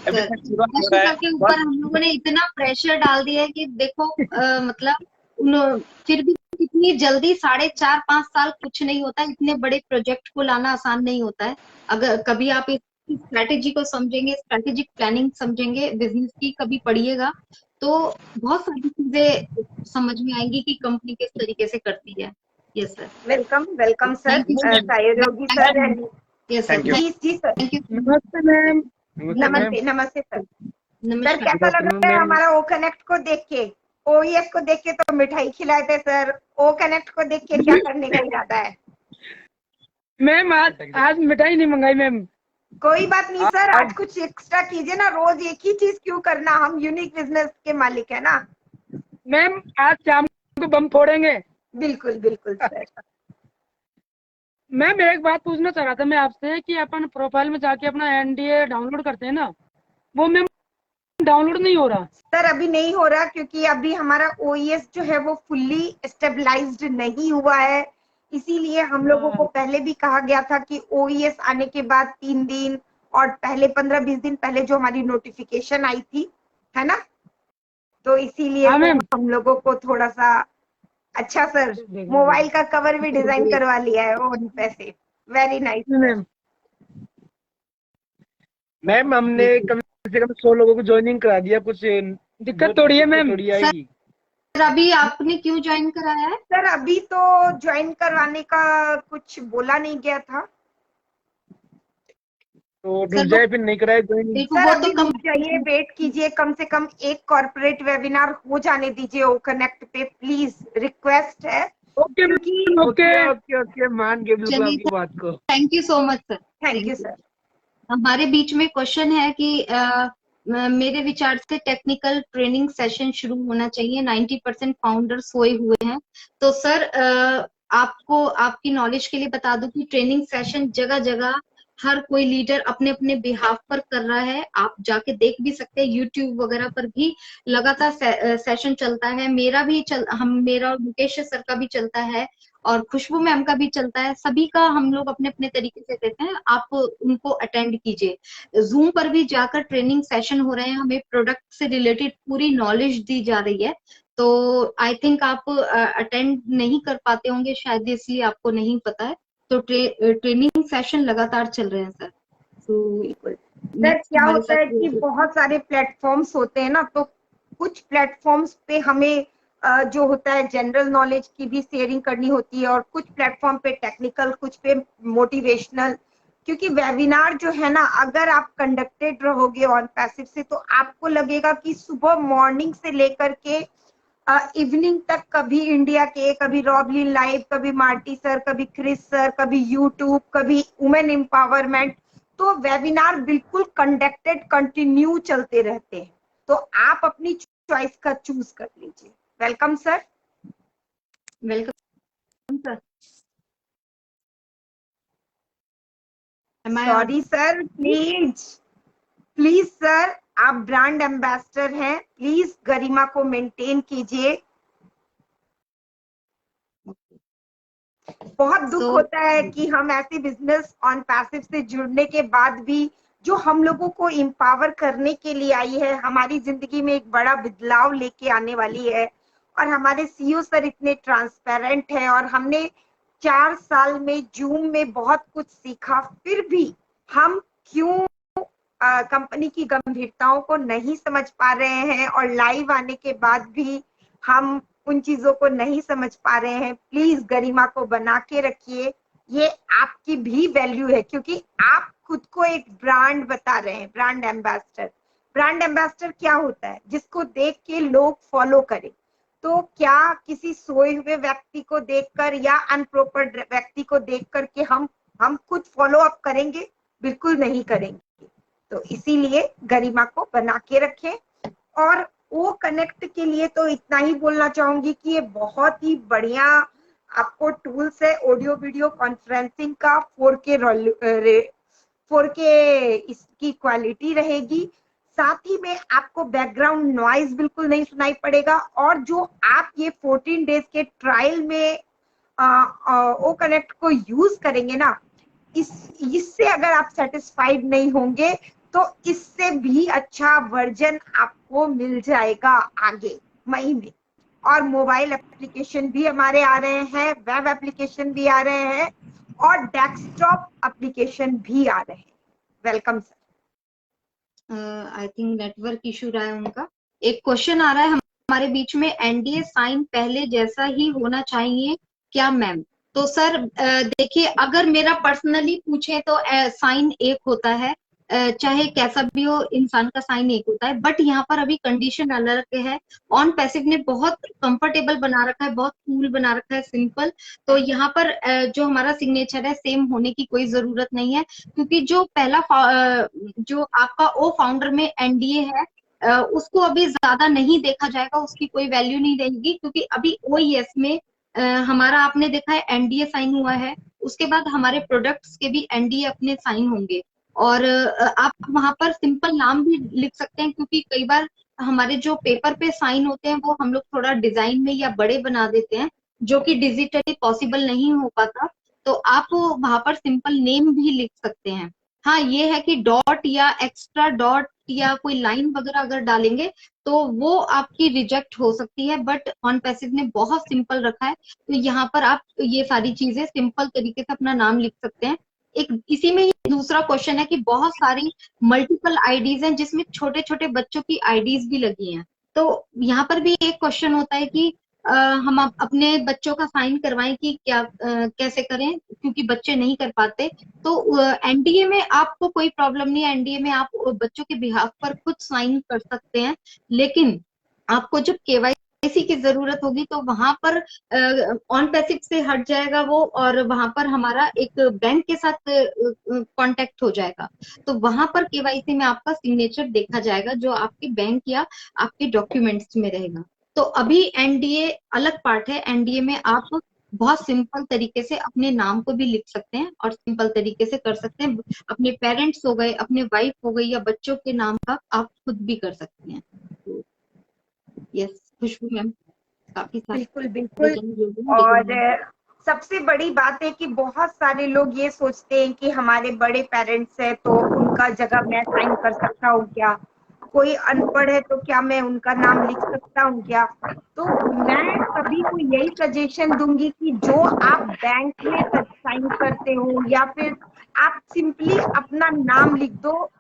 G: अभी तक शुरुआत हो रहा है।
A: के ऊपर हम लोगों ने इतना प्रेशर डाल दिया है कि देखो मतलब फिर भी कितनी जल्दी 4.5-5 साल कुछ नहीं होता, इतने बड़े प्रोजेक्ट को लाना आसान नहीं होता है। अगर कभी आप इस स्ट्रैटेजी को समझेंगे, स्ट्रैटेजिक प्लानिंग समझेंगे बिजनेस की, कभी पढ़िएगा तो बहुत सारी चीजें समझ में आएंगी कि कंपनी किस तरीके से करती है। Yes sir,
D: welcome welcome sir, सहयोगी सर।
A: यस सर,
D: जी सर,
H: नमस्ते मैम।
D: नमस्ते नमस्ते सर। सर
A: नमस्कार।
D: कैसा लग रहा है हमारा ओ कनेक्ट को देख के? ओईएस को देख के तो मिठाई खिलाए थे सर, ओ कनेक्ट को देख के क्या करने का इरादा है?
H: मैम आज मिठाई नहीं मंगाई मैम।
D: कोई बात नहीं सर, आज कुछ एक्स्ट्रा कीजिए ना, रोज एक ही चीज क्यों करना, हम यूनिक बिजनेस के मालिक है ना।
H: मैम आज शाम को बम फोड़ेंगे।
D: बिल्कुल बिल्कुल सर।
H: मैम एक बात पूछना चाह रहा था मैं आपसे कि अपन प्रोफाइल में जाके अपना एनडीए डाउनलोड करते हैं ना, वो मैम डाउनलोड नहीं हो रहा।
D: सर अभी नहीं हो रहा क्योंकि अभी हमारा ओईएस जो है वो फुल्ली स्टेबलाइज्ड नहीं हुआ है, इसीलिए हम लोगों को पहले भी कहा गया था कि OES आने के बाद 3 दिन और पहले 15-20 दिन पहले जो हमारी नोटिफिकेशन आई थी, है ना, तो इसीलिए
H: हाँ मैम।
D: हम लोगों को थोड़ा सा अच्छा सर मोबाइल का कवर भी डिजाइन करवा लिया है ओन पैसे। वेरी नाइस
H: मैम मैम हमने कम से कम 100 लोगों को ज्वाइनिंग करा दिया, कुछ दिक्कत थोड़ी है मैम?
A: सर अभी आपने क्यों ज्वाइन कराया है?
D: सर अभी तो ज्वाइन करवाने का कुछ बोला नहीं गया था,
H: तो रुक जाए फिर नहीं कराए ज्वाइनिंग।
A: बिल्कुल,
D: सर
A: वो
D: अभी
A: तो कम
D: रुक जाइए, वेट कीजिए, कम से कम एक कॉर्पोरेट वेबिनार हो जाने दीजिए ओ कनेक्ट पे, प्लीज रिक्वेस्ट है।
H: ओके
D: क्योंकि
H: ओके ओके ओके मान गए बिल्कुल
A: चलिए
H: आपकी बात को।
A: Thank you so much sir.
D: Thank you sir.
A: हमारे बीच में क्वेश्चन है कि मेरे विचार से टेक्निकल ट्रेनिंग सेशन शुरू होना चाहिए, 90% फाउंडर सोए हुए हैं। तो सर आपको आपकी नॉलेज के लिए बता दूं कि ट्रेनिंग सेशन जगह जगह हर कोई लीडर अपने अपने बिहाफ पर कर रहा है, आप जाके देख भी सकते हैं, यूट्यूब वगैरह पर भी लगातार सेशन चलता है। मेरा और मुकेश सर का भी चलता है और खुशबू मैम का भी चलता है, सभी का हम लोग अपने अपने तरीके से देते हैं, आप उनको अटेंड कीजिए। जूम पर भी जाकर ट्रेनिंग सेशन हो रहे हैं, हमें प्रोडक्ट से रिलेटेड पूरी नॉलेज दी जा रही है। तो आई थिंक आप अटेंड नहीं कर पाते होंगे शायद, इसलिए आपको नहीं पता है। तो ट्रेनिंग सेशन लगातार चल रहे हैं सर। तो
D: सर क्या होता है कि बहुत सारे प्लेटफॉर्म्स होते हैं ना, तो कुछ प्लेटफॉर्म्स पे हमें जो होता है जनरल नॉलेज की भी शेयरिंग करनी होती है, और कुछ प्लेटफॉर्म पे टेक्निकल, कुछ पे मोटिवेशनल। क्योंकि वेबिनार जो है ना, अगर आप कंडक्टेड रहोगे ऑन पैसिव से, तो आपको लगेगा कि सुबह मॉर्निंग से लेकर के इवनिंग तक कभी इंडिया के, कभी रॉबलिन लाइव, कभी मार्टी सर, कभी क्रिस सर, कभी यूट्यूब, कभी वुमेन एम्पावरमेंट, तो वेबिनार बिल्कुल कंडक्टेड कंटिन्यू चलते रहते हैं। तो आप अपनी चॉइस का चूज कर लीजिए। Welcome sir.
A: Welcome sir.
D: Sorry sir, please sir, आप ब्रांड एम्बेसडर हैं, प्लीज गरिमा को मेंटेन कीजिए। बहुत दुख होता है कि हम ऐसे बिजनेस ऑन पैसिव से जुड़ने के बाद भी, जो हम लोगों को एम्पावर करने के लिए आई है, हमारी जिंदगी में एक बड़ा बदलाव लेके आने वाली है, और हमारे CEO सर इतने ट्रांसपेरेंट है, और हमने 4 साल में जूम में बहुत कुछ सीखा, फिर भी हम क्यों कंपनी की गंभीरताओं को नहीं समझ पा रहे हैं, और लाइव आने के बाद भी हम उन चीजों को नहीं समझ पा रहे हैं। प्लीज गरिमा को बना के रखिए, ये आपकी भी वैल्यू है, क्योंकि आप खुद को एक ब्रांड बता रहे हैं, ब्रांड एम्बेसडर। ब्रांड एम्बेसडर क्या होता है? जिसको देख के लोग फॉलो करें। तो क्या किसी सोए हुए व्यक्ति को देखकर या अनप्रॉपर व्यक्ति को देख करके हम खुद फॉलो अप करेंगे? बिल्कुल नहीं करेंगे। तो इसीलिए गरिमा को बना के रखें। और वो कनेक्ट के लिए तो इतना ही बोलना चाहूंगी कि ये बहुत ही बढ़िया आपको टूल्स है, ऑडियो वीडियो कॉन्फ्रेंसिंग का, 4K इसकी क्वालिटी रहेगी। साथ ही में आपको बैकग्राउंड नॉइज बिल्कुल नहीं सुनाई पड़ेगा, और जो आप ये 14 डेज के ट्रायल में ओ कनेक्ट को यूज करेंगे ना, इससे अगर आप सेटिस्फाइड नहीं होंगे तो इससे भी अच्छा वर्जन आपको मिल जाएगा आगे मई में। और मोबाइल एप्लीकेशन भी हमारे आ रहे हैं, वेब एप्लीकेशन भी आ रहे हैं, और डेस्कटॉप एप्लीकेशन भी आ रहे हैं। Welcome sir.
A: आई थिंक नेटवर्क इशू रहा है उनका। एक क्वेश्चन आ रहा है हमारे बीच में, NDA साइन पहले जैसा ही होना चाहिए क्या मैम? तो सर देखिए, अगर मेरा पर्सनली पूछे तो साइन एक होता है, चाहे कैसा भी हो, इंसान का साइन एक होता है, बट यहाँ पर अभी कंडीशन अलग है। ऑन पैसिव ने बहुत कंफर्टेबल बना रखा है, बहुत कूल बना रखा है, सिंपल। तो यहाँ पर जो हमारा सिग्नेचर है सेम होने की कोई जरूरत नहीं है, क्योंकि जो पहला जो आपका ओ फाउंडर में NDA है उसको अभी ज्यादा नहीं देखा जाएगा, उसकी कोई वैल्यू नहीं रहेगी, क्योंकि अभी OES में हमारा आपने देखा है NDA साइन हुआ है, उसके बाद हमारे प्रोडक्ट्स के भी NDA अपने साइन होंगे। और आप वहां पर सिंपल नाम भी लिख सकते हैं, क्योंकि कई बार हमारे जो पेपर पे साइन होते हैं वो हम लोग थोड़ा डिजाइन में या बड़े बना देते हैं, जो कि डिजिटली पॉसिबल नहीं हो पाता, तो आप वहां पर सिंपल नेम भी लिख सकते हैं। हाँ, ये है कि डॉट या एक्स्ट्रा डॉट या कोई लाइन वगैरह अगर डालेंगे तो वो आपकी रिजेक्ट हो सकती है, बट ऑन पैसिव ने बहुत सिंपल रखा है, तो यहाँ पर आप ये सारी चीजें सिंपल तरीके से अपना नाम लिख सकते हैं। एक इसी में ही दूसरा क्वेश्चन है कि बहुत सारी मल्टीपल आईडीज हैं जिसमें छोटे छोटे बच्चों की आईडीज भी लगी हैं, तो यहाँ पर भी एक क्वेश्चन होता है कि हम अपने बच्चों का साइन करवाएं कि क्या कैसे करें, क्योंकि बच्चे नहीं कर पाते। तो एनडीए में आपको कोई प्रॉब्लम नहीं है, एनडीए में आप बच्चों के बिहाफ पर खुद साइन कर सकते हैं, लेकिन आपको जब केवाईसी की जरूरत होगी तो वहां पर ऑन पैसिव से हट जाएगा वो, और वहां पर हमारा एक बैंक के साथ कांटेक्ट हो जाएगा, तो वहां पर केवाईसी में आपका सिग्नेचर देखा जाएगा जो आपके बैंक या आपके डॉक्यूमेंट्स में रहेगा। तो अभी एनडीए अलग पार्ट है, एनडीए में आप बहुत सिंपल तरीके से अपने नाम को भी लिख सकते हैं और सिंपल तरीके से कर सकते हैं, अपने पेरेंट्स हो गए, अपने वाइफ हो गई या बच्चों के नाम का आप खुद भी कर सकते हैं। तो यस खुशबू मैम, काफी
D: बिल्कुल बिल्कुल। और सबसे बड़ी बात है कि बहुत सारे लोग ये सोचते हैं कि हमारे बड़े पेरेंट्स हैं तो उनका जगह मैं साइन कर सकता हूँ क्या, कोई अनपढ़ है तो क्या मैं उनका नाम लिख सकता हूँ क्या। तो मैं सभी को यही सजेशन दूंगी कि जो आप बैंक में साइन करते हो या फिर आप सिंपली अपना नाम लिख दो,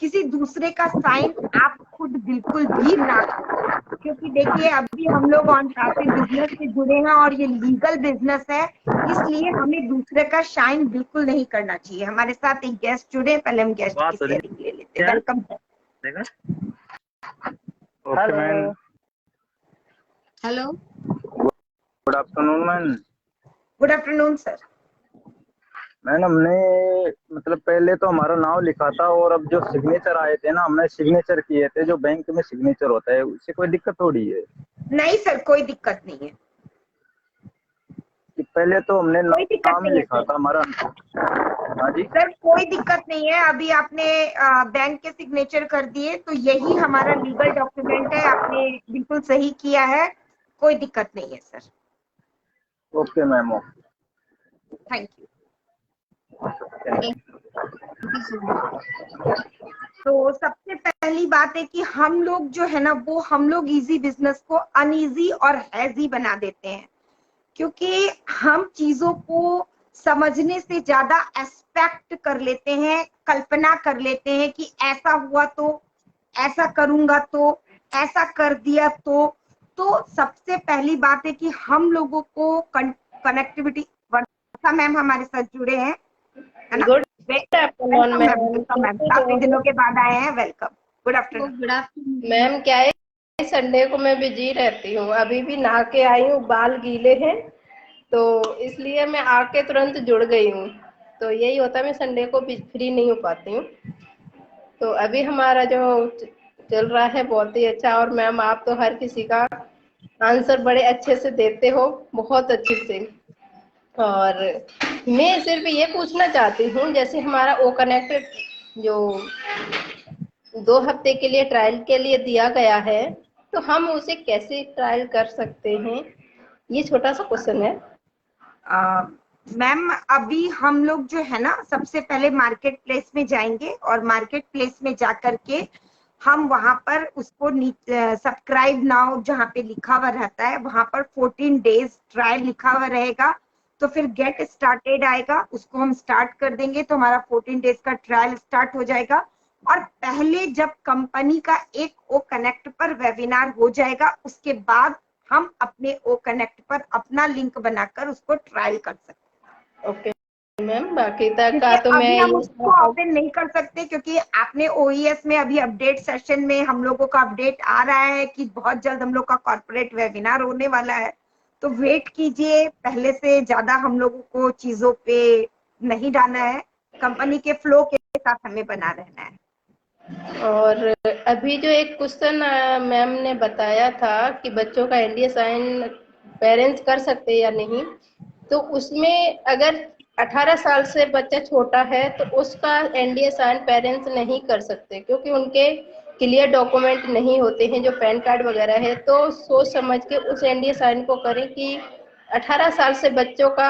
D: किसी दूसरे का साइन आप खुद बिल्कुल भी ना करो, क्योंकि देखिए अभी हम लोग ऑन पैसिव बिजनेस से जुड़े हैं और ये लीगल बिजनेस है, इसलिए हमें दूसरे का साइन बिल्कुल नहीं करना चाहिए। हमारे साथ एक गेस्ट जुड़े, पहले हम गेस्ट की शेयरिंग ले लेते हैं। Welcome sir.
I: Okay ma'am,
A: hello,
I: good afternoon ma'am.
D: Good afternoon sir.
I: Ma'am हमने मतलब पहले तो हमारा नाम लिखा था और अब जो सिग्नेचर आए थे ना, हमने सिग्नेचर किए थे, जो बैंक में सिग्नेचर होता है उससे कोई दिक्कत थोड़ी है?
D: नहीं सर, कोई दिक्कत नहीं है।
I: कि पहले तो हमने नाम लिखा था हमारा। हाँ जी
D: सर, कोई दिक्कत नहीं है, अभी आपने बैंक के सिग्नेचर कर दिए तो यही हमारा लीगल डॉक्यूमेंट है, आपने बिल्कुल सही किया है, कोई दिक्कत नहीं है sir.
I: Okay ma'am,
D: thank you. तो सबसे पहली बात है कि हम लोग जो है ना वो हम लोग इजी बिजनेस को अनइजी और हैजी बना देते हैं, क्योंकि हम चीजों को समझने से ज्यादा एक्सपेक्ट कर लेते हैं, कल्पना कर लेते हैं कि ऐसा हुआ तो, ऐसा करूंगा तो, ऐसा कर दिया तो सबसे पहली बात है कि हम लोगों को कनेक्टिविटी। वर्षा मैम हमारे साथ जुड़े हैं, है ना? वेलकम मैम, काफी दिनों के बाद आए हैं, welcome. Good afternoon.
A: Good afternoon
J: ma'am. क्या है, संडे को मैं बिजी रहती हूँ, अभी भी नहा के आई हूँ, बाल गीले हैं तो इसलिए मैं आके तुरंत जुड़ गई हूँ। तो यही होता है, मैं संडे को भी फ्री नहीं हो पाती हूँ। तो अभी हमारा जो चल रहा है बहुत ही अच्छा, और मैम आप तो हर किसी का आंसर बड़े अच्छे से देते हो, बहुत अच्छे से। और मैं सिर्फ ये पूछना चाहती हूँ, जैसे हमारा ओ कनेक्ट जो 2 हफ्ते के लिए ट्रायल के लिए दिया गया है, तो हम उसे कैसे ट्रायल कर सकते हैं, ये छोटा सा क्वेश्चन है।
D: मैम अभी हम लोग जो है ना सबसे पहले मार्केट प्लेस में जाएंगे और मार्केट प्लेस में जाकर के हम वहां पर उसको सब्सक्राइब नाउ जहाँ पे लिखा हुआ रहता है वहां पर 14 डेज ट्रायल लिखा हुआ रहेगा, तो फिर गेट स्टार्टेड आएगा, उसको हम स्टार्ट कर देंगे तो हमारा 14 डेज का ट्रायल स्टार्ट हो जाएगा। और पहले जब कंपनी का एक ओ कनेक्ट पर वेबिनार हो जाएगा उसके बाद हम अपने ओ कनेक्ट पर अपना लिंक बनाकर उसको ट्रायल कर सकते हैं।
J: ओके मैम, बाकी तक का तो मैं
D: हम उसको ओपन नहीं कर सकते क्योंकि आपने ओईएस में अभी अपडेट सेशन में हम लोगों का अपडेट आ रहा है कि बहुत जल्द हम लोग का कॉर्पोरेट वेबिनार होने वाला है, तो वेट कीजिए, पहले से ज्यादा हम लोगों को चीजों पे नहीं डालना है, कंपनी के फ्लो के साथ हमें बना रहना है।
J: और अभी जो एक क्वेश्चन मैम ने बताया था कि बच्चों का एनडीए साइन पेरेंट्स कर सकते या नहीं, तो उसमें अगर 18 साल से बच्चा छोटा है तो उसका एनडीए साइन पेरेंट्स नहीं कर सकते, क्योंकि उनके क्लियर डॉक्यूमेंट नहीं होते हैं जो पैन कार्ड वगैरह है। तो सोच समझ के उस एनडीए साइन को करें कि 18 साल से बच्चों का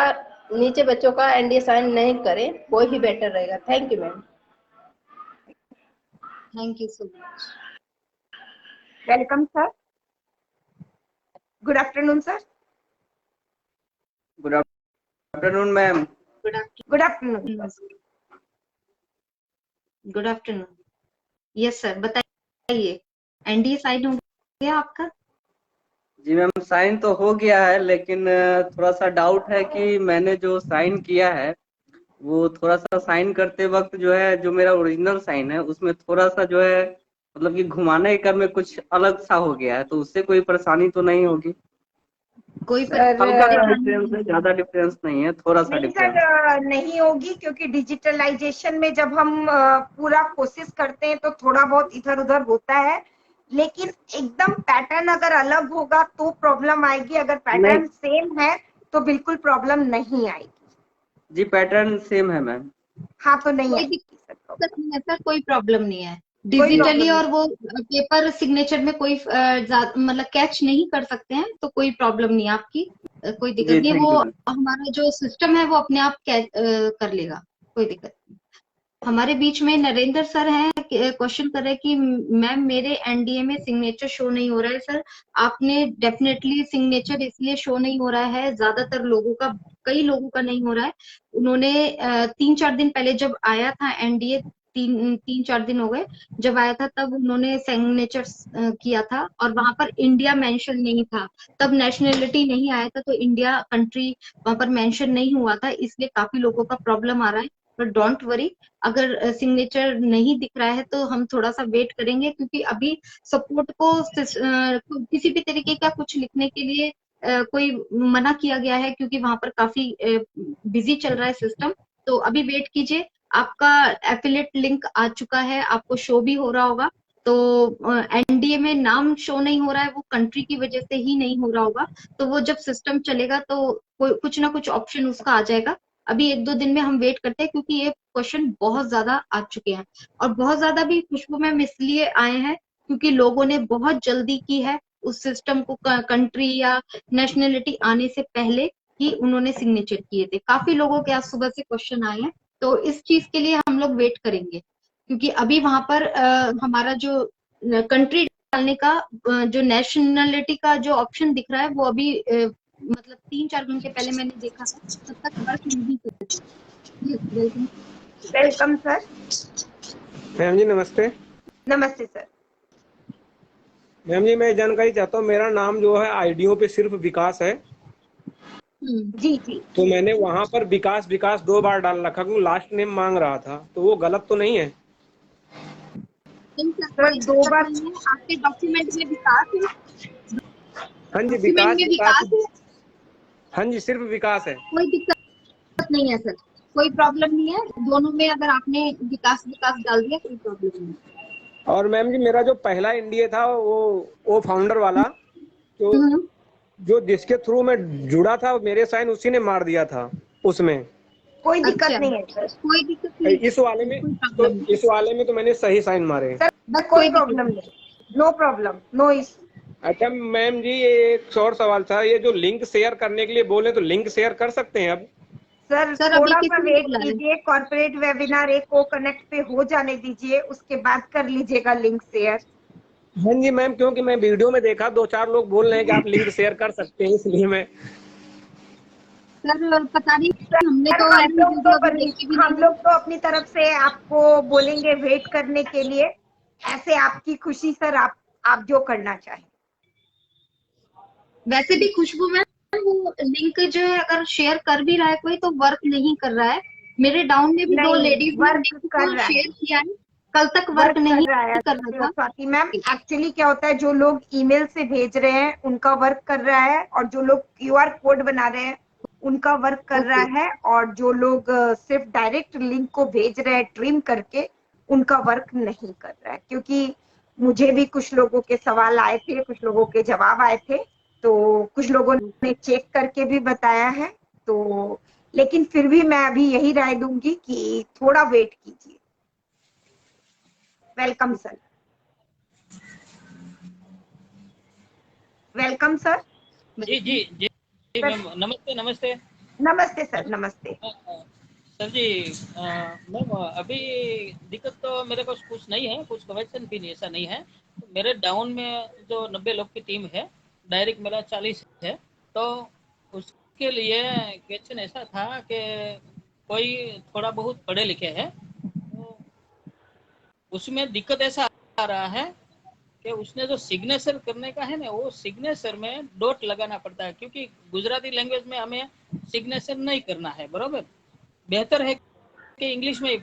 J: नीचे बच्चों का एनडीए साइन नहीं करें, वो ही बेटर रहेगा। Thank you ma'am.
A: Thank you so much.
D: Welcome sir. Good afternoon sir.
E: Good afternoon ma'am.
D: Good afternoon.
A: Good afternoon. Yes sir, बताइए, एनडीए साइन हो गया आपका?
K: जी मैम, साइन तो हो गया है, लेकिन थोड़ा सा डाउट है कि मैंने जो साइन किया है वो थोड़ा सा साइन करते वक्त जो है, जो मेरा ओरिजिनल साइन है उसमें थोड़ा सा जो है मतलब कि घुमाने के क्रम में कुछ अलग सा हो गया है, तो उससे कोई परेशानी तो नहीं होगी?
A: कोई
D: सर
K: हल्का सा डिफरेंस है, ज्यादा डिफरेंस नहीं है, थोड़ा सा
D: नहीं
K: डिफरेंस।
D: सर, नहीं होगी, क्योंकि डिजिटलाइजेशन में जब हम पूरा कोशिश करते हैं तो थोड़ा बहुत इधर उधर होता है, लेकिन एकदम पैटर्न अगर अलग होगा तो प्रॉब्लम आएगी। अगर पैटर्न सेम है तो बिल्कुल प्रॉब्लम नहीं आएगी।
K: जी पैटर्न सेम है मैम।
D: हाँ, तो नहीं
A: कोई
D: आएगी सर
A: दिक्कत
D: प्रॉब्लम।
A: नहीं है सर, कोई प्रॉब्लम नहीं है।
D: कोई
A: डिजिटली
D: प्रॉब्लम
A: और वो पेपर सिग्नेचर में कोई मतलब कैच नहीं कर सकते हैं, तो कोई प्रॉब्लम नहीं है आपकी। कोई दिक्कत
K: जी
A: नहीं है,
K: थैंक
A: वो
K: यू मैम।
A: हमारा जो सिस्टम है वो अपने आप कर लेगा, कोई दिक्कत नहीं। हमारे बीच में नरेंद्र सर हैं, क्वेश्चन कर रहे हैं कि मैम मेरे एनडीए में सिग्नेचर शो नहीं हो रहा है। सर आपने डेफिनेटली सिग्नेचर इसलिए शो नहीं हो रहा है, ज्यादातर लोगों का, कई लोगों का नहीं हो रहा है। उन्होंने 3-4 दिन पहले जब आया था एनडीए, 3-4 दिन हो गए जब आया था, तब उन्होंने सिग्नेचर किया था और वहां पर इंडिया मेंशन नहीं था, तब नेशनलिटी नहीं आया था, तो इंडिया कंट्री वहां पर मेंशन नहीं हुआ था, इसलिए काफी लोगों का प्रॉब्लम आ रहा है। बट डोंट वरी, अगर सिग्नेचर नहीं दिख रहा है तो हम थोड़ा सा वेट करेंगे, क्योंकि अभी सपोर्ट को किसी भी तरीके का कुछ लिखने के लिए कोई मना किया गया है, क्योंकि वहां पर काफी बिजी चल रहा है सिस्टम। तो अभी वेट कीजिए, आपका एफिलिएट लिंक आ चुका है, आपको शो भी हो रहा होगा। तो एनडीए में नाम शो नहीं हो रहा है, वो कंट्री की वजह से ही नहीं हो रहा होगा। तो वो जब सिस्टम चलेगा तो कुछ ना कुछ ऑप्शन उसका आ जाएगा। अभी 1-2 दिन में हम वेट करते हैं, क्योंकि ये क्वेश्चन बहुत ज्यादा आ चुके हैं, और बहुत ज्यादा भी खुशबू मैम इसलिए आए हैं क्योंकि लोगों ने बहुत जल्दी की है उस सिस्टम को, कंट्री या नेशनलिटी आने से पहले ही उन्होंने सिग्नेचर किए थे। काफी लोगों के आज सुबह से क्वेश्चन आए हैं, तो इस चीज के लिए हम लोग वेट करेंगे, क्योंकि अभी वहां पर हमारा जो कंट्री डालने का जो नेशनलिटी का जो ऑप्शन दिख रहा है वो अभी मतलब 3-4 घंटे पहले मैंने देखा था, तब तक वर्क नहीं कर रहा।
D: Welcome sir.
L: मैम जी नमस्ते।
D: नमस्ते सर।
L: मैम जी मैं जानकारी चाहता हूँ, मेरा नाम जो है आईडियो पे सिर्फ विकास है,
D: जी जी।
L: तो मैंने वहाँ पर विकास विकास 2 बार डाल रखा, क्योंकि लास्ट नेम मांग रहा था, तो वो गलत तो नहीं है?
D: सर 2 बार
A: आपके डॉक्यूमेंट में विकास है?
L: हाँ जी
A: डॉक्यूमेंट में विकास है?
L: हाँ जी सिर्फ विकास है।
A: कोई दिक्कत नहीं है सर, कोई प्रॉब्लम नहीं है, दोनों में अगर आपने विकास विकास डाल दिया कोई प्रॉब्लम नहीं।
L: और मैम जी मेरा जो पहला एनडीए था वो फाउंडर वाला, तो जो जिसके थ्रू मैं जुड़ा था मेरे साइन उसी ने मार दिया था उसमें।
D: कोई दिक्कत नहीं है सर।
A: कोई दिक्कत नहीं।
L: इस वाले में तो मैंने सही साइन मारे।
D: सर कोई प्रॉब्लम नहीं, नो प्रॉब्लम, नो इशू।
L: अच्छा मैम जी एक और सवाल था, ये जो लिंक शेयर करने के लिए बोले तो लिंक शेयर कर सकते हैं अब?
D: सर थोड़ा सा वेट कीजिए, कॉर्पोरेट वेबिनार एक को कनेक्ट पे हो जाने दीजिए, उसके बाद कर लीजिएगा लिंक शेयर।
L: हाँ जी मैम, क्योंकि मैं वीडियो में देखा 2-4 लोग बोल रहे हैं कि आप लिंक शेयर कर सकते हैं, इसलिए मैं।
A: सर पता नहीं, हमने तो
D: हम लोग तो अपनी तरफ से आपको बोलेंगे वेट करने के लिए, ऐसे आपकी खुशी सर, आप जो करना चाहें।
A: वैसे भी खुशबू में वो लिंक जो है अगर शेयर कर भी रहा है कोई, तो वर्क नहीं कर रहा है। मेरे डाउन में भी 2 लेडीज ने लिंक को शेयर किया है, कल तक वर्क नहीं कर रहा था।
D: स्वाति मैम एक्चुअली क्या होता है, जो लोग ईमेल से भेज रहे हैं उनका वर्क कर रहा है, और जो लोग क्यूआर कोड बना रहे हैं उनका वर्क कर रहा है, और जो लोग सिर्फ डायरेक्ट लिंक को भेज रहे हैं ट्रिम करके उनका वर्क नहीं कर रहा है। क्योंकि मुझे भी कुछ लोगों के सवाल आए थे, कुछ लोगों के जवाब आए थे, तो कुछ लोगों ने चेक करके भी बताया है, तो लेकिन फिर भी मैं अभी यही राय दूंगी कि थोड़ा वेट कीजिए। Welcome sir. Welcome sir.
M: जी जी जी मैम नमस्ते नमस्ते।
D: नमस्ते सर, नमस्ते।
M: सर जी मैम अभी दिक्कत तो मेरे को कुछ नहीं है, कुछ कनेक्शन भी नहीं, ऐसा नहीं है। मेरे डाउन में जो 90 लोग की टीम है, डायरेक्ट मेरा 40 है, तो उसके लिए क्वेश्चन ऐसा था कि कोई थोड़ा बहुत पढ़े लिखे है, तो उसमें दिक्कत ऐसा आ रहा है कि उसने जो सिग्नेचर करने का है ना, वो सिग्नेचर में डॉट लगाना पड़ता है, क्योंकि गुजराती लैंग्वेज में हमें सिग्नेचर नहीं करना है, बराबर। बेहतर है कि इंग्लिश में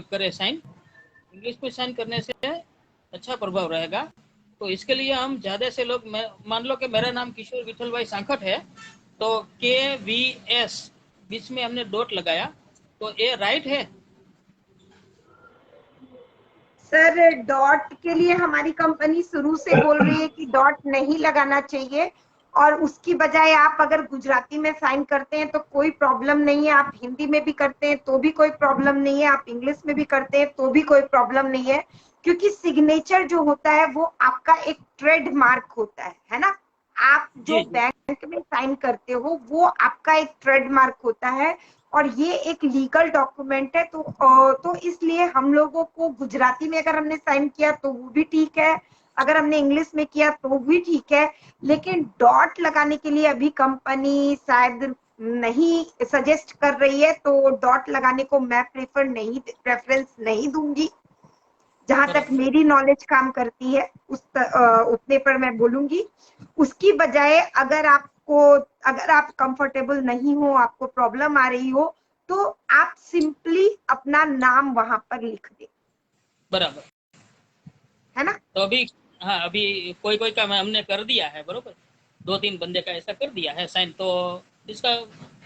M: करे साइन, इंग्लिश में साइन करने से अच्छा प्रभाव रहेगा। तो इसके लिए हम ज्यादा से लोग, मान लो कि मेरा नाम किशोर विठल भाई सांखट है, तो KVS बीच में हमने डॉट लगाया, तो ये राइट है?
D: सर डॉट के लिए हमारी कंपनी शुरू से बोल रही है कि डॉट नहीं लगाना चाहिए, और उसकी बजाय आप अगर गुजराती में साइन करते हैं तो कोई प्रॉब्लम नहीं है, आप हिंदी में भी करते हैं तो भी कोई प्रॉब्लम नहीं है, आप इंग्लिश में भी करते हैं तो भी कोई प्रॉब्लम नहीं है, क्योंकि सिग्नेचर जो होता है वो आपका एक ट्रेडमार्क होता है ना। आप जो बैंक में साइन करते हो वो आपका एक ट्रेडमार्क होता है, और ये एक लीगल डॉक्यूमेंट है। तो इसलिए हम लोगों को गुजराती में अगर हमने साइन किया तो वो भी ठीक है, अगर हमने इंग्लिश में किया तो भी ठीक है, लेकिन डॉट लगाने के लिए अभी कंपनी शायद नहीं सजेस्ट कर रही है, तो डॉट लगाने को मैं प्रेफरेंस नहीं दूंगी। जहां तक मेरी नॉलेज काम करती है उतने पर मैं बोलूंगी। उसकी बजाय अगर आप कंफर्टेबल नहीं हो, आपको प्रॉब्लम आ रही हो, तो आप सिंपली अपना नाम वहां पर लिख दे,
M: बराबर
D: है ना।
M: तो अभी हाँ, अभी कोई का हमने कर दिया है, बरोबर, 2-3 बंदे का ऐसा कर दिया है साइन, तो इसका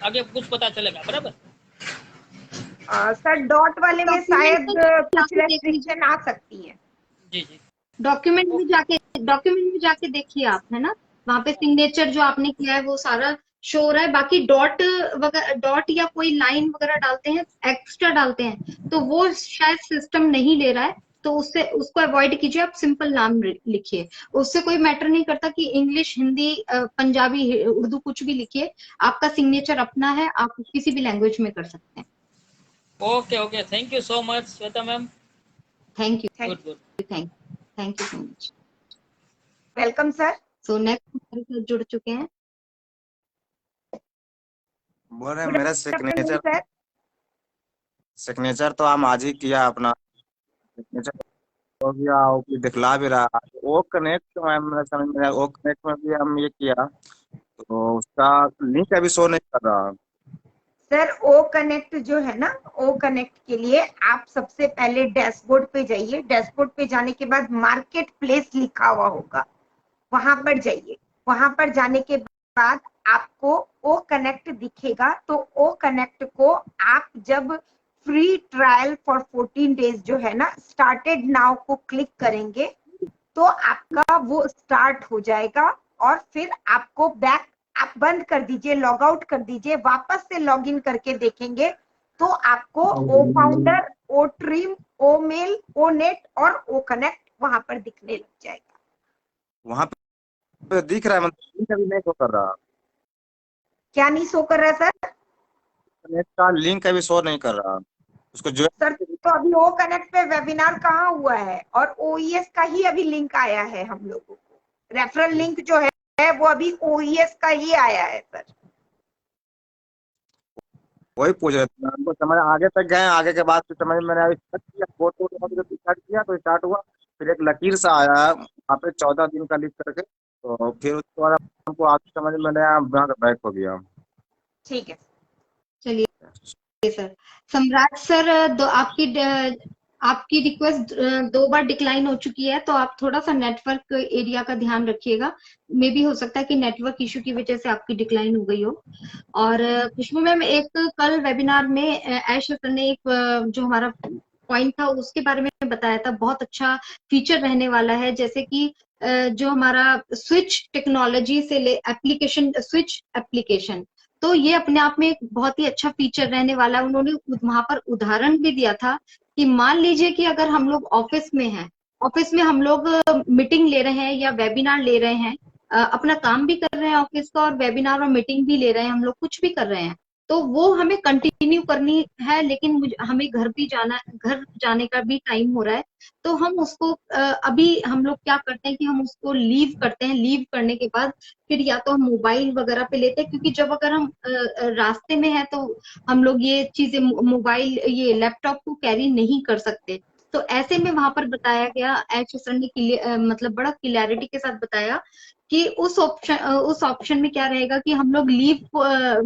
M: आगे कुछ पता चलेगा, बराबर।
D: सर डॉट वाले में शायद कुछ रेस्ट्रिक्शन आ सकती है।
M: जी जी।
A: डॉक्यूमेंट में जाके देखिए आप, है ना, वहाँ पे सिग्नेचर जो आपने किया है वो सारा शो हो रहा है। बाकी डॉट या कोई लाइन वगैरह डालते हैं, एक्स्ट्रा डालते हैं, तो वो शायद सिस्टम नहीं ले रहा है, तो उसको अवॉइड कीजिए। आप सिंपल नाम लिखिए, उससे कोई मैटर नहीं करता कि इंग्लिश, हिंदी, पंजाबी, उर्दू, कुछ भी लिखिए, आपका सिग्नेचर अपना है, आप किसी भी लैंग्वेज में कर सकते हैं।
M: Okay, thank you so much Shweta ma'am.
A: Thank you,
M: good
A: thank you so much.
D: Welcome sir.
A: So next हमारे साथ जुड़ चुके हैं,
N: बोल रहे हैं मेरा सिग्नेचर तो हम आज ही किया, अपना सिग्नेचर हो गया, वो दिखला भी रहा। वो कनेक्ट मैम समझ में, वो कनेक्ट में भी हम ये किया, तो उसका लिंक अभी शो नहीं कर रहा।
D: सर ओ कनेक्ट जो है ना, ओ कनेक्ट के लिए आप सबसे पहले डैशबोर्ड पे जाइए। डैशबोर्ड पे जाने के बाद मार्केट प्लेस लिखा हुआ होगा, वहां पर जाइए। वहां पर जाने के बाद आपको ओ कनेक्ट दिखेगा, तो ओ कनेक्ट को आप जब फ्री ट्रायल फॉर 14 डेज जो है ना, स्टार्टेड नाउ को क्लिक करेंगे तो आपका वो स्टार्ट हो जाएगा, और फिर आपको बैक आप बंद कर दीजिए, लॉग आउट कर दीजिए, वापस से लॉग इन करके देखेंगे तो आपको ओ फाउंडर, ओ ट्रिम, ओ मेल, ओ नेट और ओ कनेक्ट वहां पर दिखने लग जाएगा।
N: वहां पे दिख रहा है, मतलब लिंक अभी नहीं शो कर रहा।
D: क्या नहीं शो कर रहा है सर?
N: कनेक्ट का लिंक अभी शो नहीं कर रहा उसको जो
D: सर। तो अभी ओ कनेक्ट पे वेबिनार कहाँ हुआ है, और OES का ही अभी लिंक आया है हम लोगों को। रेफरल लिंक जो है वो अभी OES का ही आया है सर।
N: वही पूछ रहे थे, हमको समझ आगे तक गए, आगे के बाद समझ मैंने अभी स्टार्ट किया, फोटो स्टार्ट किया तो स्टार्ट हुआ, फिर एक लकीर सा आया वहाँ पे 14 दिन का लिख करके, तो फिर उसके बाद हमको आगे समझ में आया, यहाँ का बैक हो गया।
D: ठीक है,
A: चलिए सर। सम्राट सर, आपकी रिक्वेस्ट 2 बार डिक्लाइन हो चुकी है, तो आप थोड़ा सा नेटवर्क एरिया का ध्यान रखिएगा। मे भी हो सकता है कि नेटवर्क इशू की वजह से आपकी डिक्लाइन हो गई हो। और खुशबू मैम, एक कल वेबिनार में ऐश सर ने एक जो हमारा पॉइंट था उसके बारे में बताया था, बहुत अच्छा फीचर रहने वाला है, जैसे कि जो हमारा स्विच टेक्नोलॉजी से एप्लीकेशन, स्विच एप्लीकेशन, तो ये अपने आप में एक बहुत ही अच्छा फीचर रहने वाला है। उन्होंने वहां पर उदाहरण भी दिया था कि मान लीजिए कि अगर हम लोग ऑफिस में हैं, ऑफिस में हम लोग मीटिंग ले रहे हैं या वेबिनार ले रहे हैं, अपना काम भी कर रहे हैं ऑफिस का और वेबिनार और मीटिंग भी ले रहे हैं, हम लोग कुछ भी कर रहे हैं, तो वो हमें कंटिन्यू करनी है। लेकिन हमें घर जाने का भी टाइम हो रहा है, तो हम उसको अभी हम लोग क्या करते हैं कि हम उसको लीव करते हैं। लीव करने के बाद फिर या तो हम मोबाइल वगैरह पे लेते हैं, क्योंकि जब अगर हम रास्ते में है तो हम लोग ये चीजें मोबाइल ये लैपटॉप को कैरी नहीं कर सकते। तो ऐसे में वहां पर बताया गया, एच सर ने मतलब बड़ा क्लियरिटी के साथ बताया कि उस ऑप्शन में क्या रहेगा कि हम लोग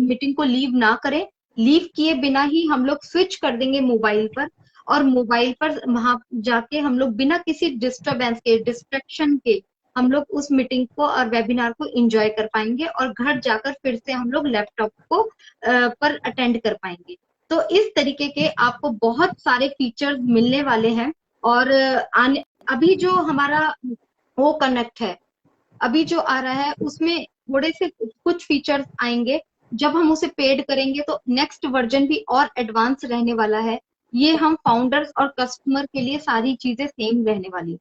A: मीटिंग को लीव ना करें, लीव किए बिना ही हम लोग स्विच कर देंगे मोबाइल पर, और मोबाइल पर वहां जाके हम लोग बिना किसी डिस्टरबेंस के, डिस्ट्रैक्शन के, हम लोग उस मीटिंग को और वेबिनार को एंजॉय कर पाएंगे, और घर जाकर फिर से हम लोग लैपटॉप को पर अटेंड कर पाएंगे। तो इस तरीके के आपको बहुत सारे फीचर्स मिलने वाले हैं। और अभी जो हमारा वो कनेक्ट है, अभी जो आ रहा है उसमें थोड़े से कुछ फीचर्स आएंगे। जब हम उसे पेड करेंगे तो नेक्स्ट वर्जन भी और एडवांस रहने वाला है। ये हम फाउंडर्स और कस्टमर के लिए सारी चीजें सेम रहने वाली।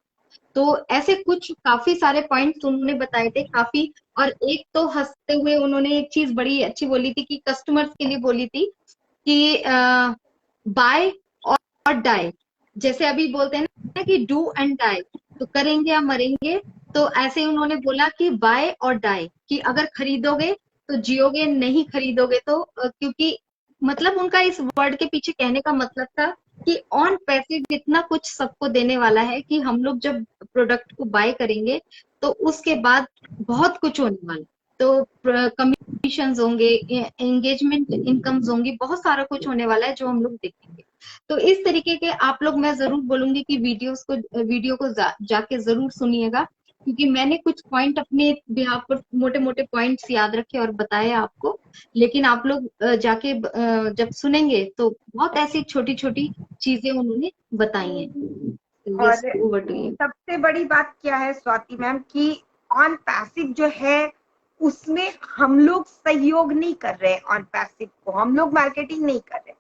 A: तो ऐसे कुछ काफी सारे पॉइंट्स उन्होंने बताए थे काफी। और एक तो हंसते हुए उन्होंने एक चीज बड़ी अच्छी बोली थी कि कस्टमर्स के लिए बोली थी कि बाय और डाई, जैसे अभी बोलते हैं ना कि डू एंड डाई, तो करेंगे या मरेंगे, तो ऐसे ही उन्होंने बोला कि बाय और डाई, कि अगर खरीदोगे तो जियोगे, नहीं खरीदोगे तो क्योंकि मतलब उनका इस वर्ड के पीछे कहने का मतलब था कि ऑन पैसिव इतना कुछ सबको देने वाला है कि हम लोग जब प्रोडक्ट को बाय करेंगे तो उसके बाद बहुत कुछ होने वाला। तो कमीशंस होंगे, एंगेजमेंट इनकम्स होंगी, बहुत सारा कुछ होने वाला है जो हम लोग देखेंगे। तो इस तरीके के आप लोग, मैं जरूर बोलूंगी कि वीडियो को जाके जरूर सुनिएगा, क्योंकि मैंने कुछ पॉइंट अपने बिहाफ पर मोटे मोटे पॉइंट्स याद रखे और बताए आपको, लेकिन आप लोग जाके जब सुनेंगे तो बहुत ऐसी छोटी छोटी चीजें उन्होंने बताई हैं।
D: और
A: yes,
D: सबसे बड़ी बात क्या है स्वाति मैम कि ऑन पैसिव जो है उसमें हम लोग सहयोग नहीं कर रहे हैं। ऑन पैसिव को हम लोग मार्केटिंग नहीं कर रहे,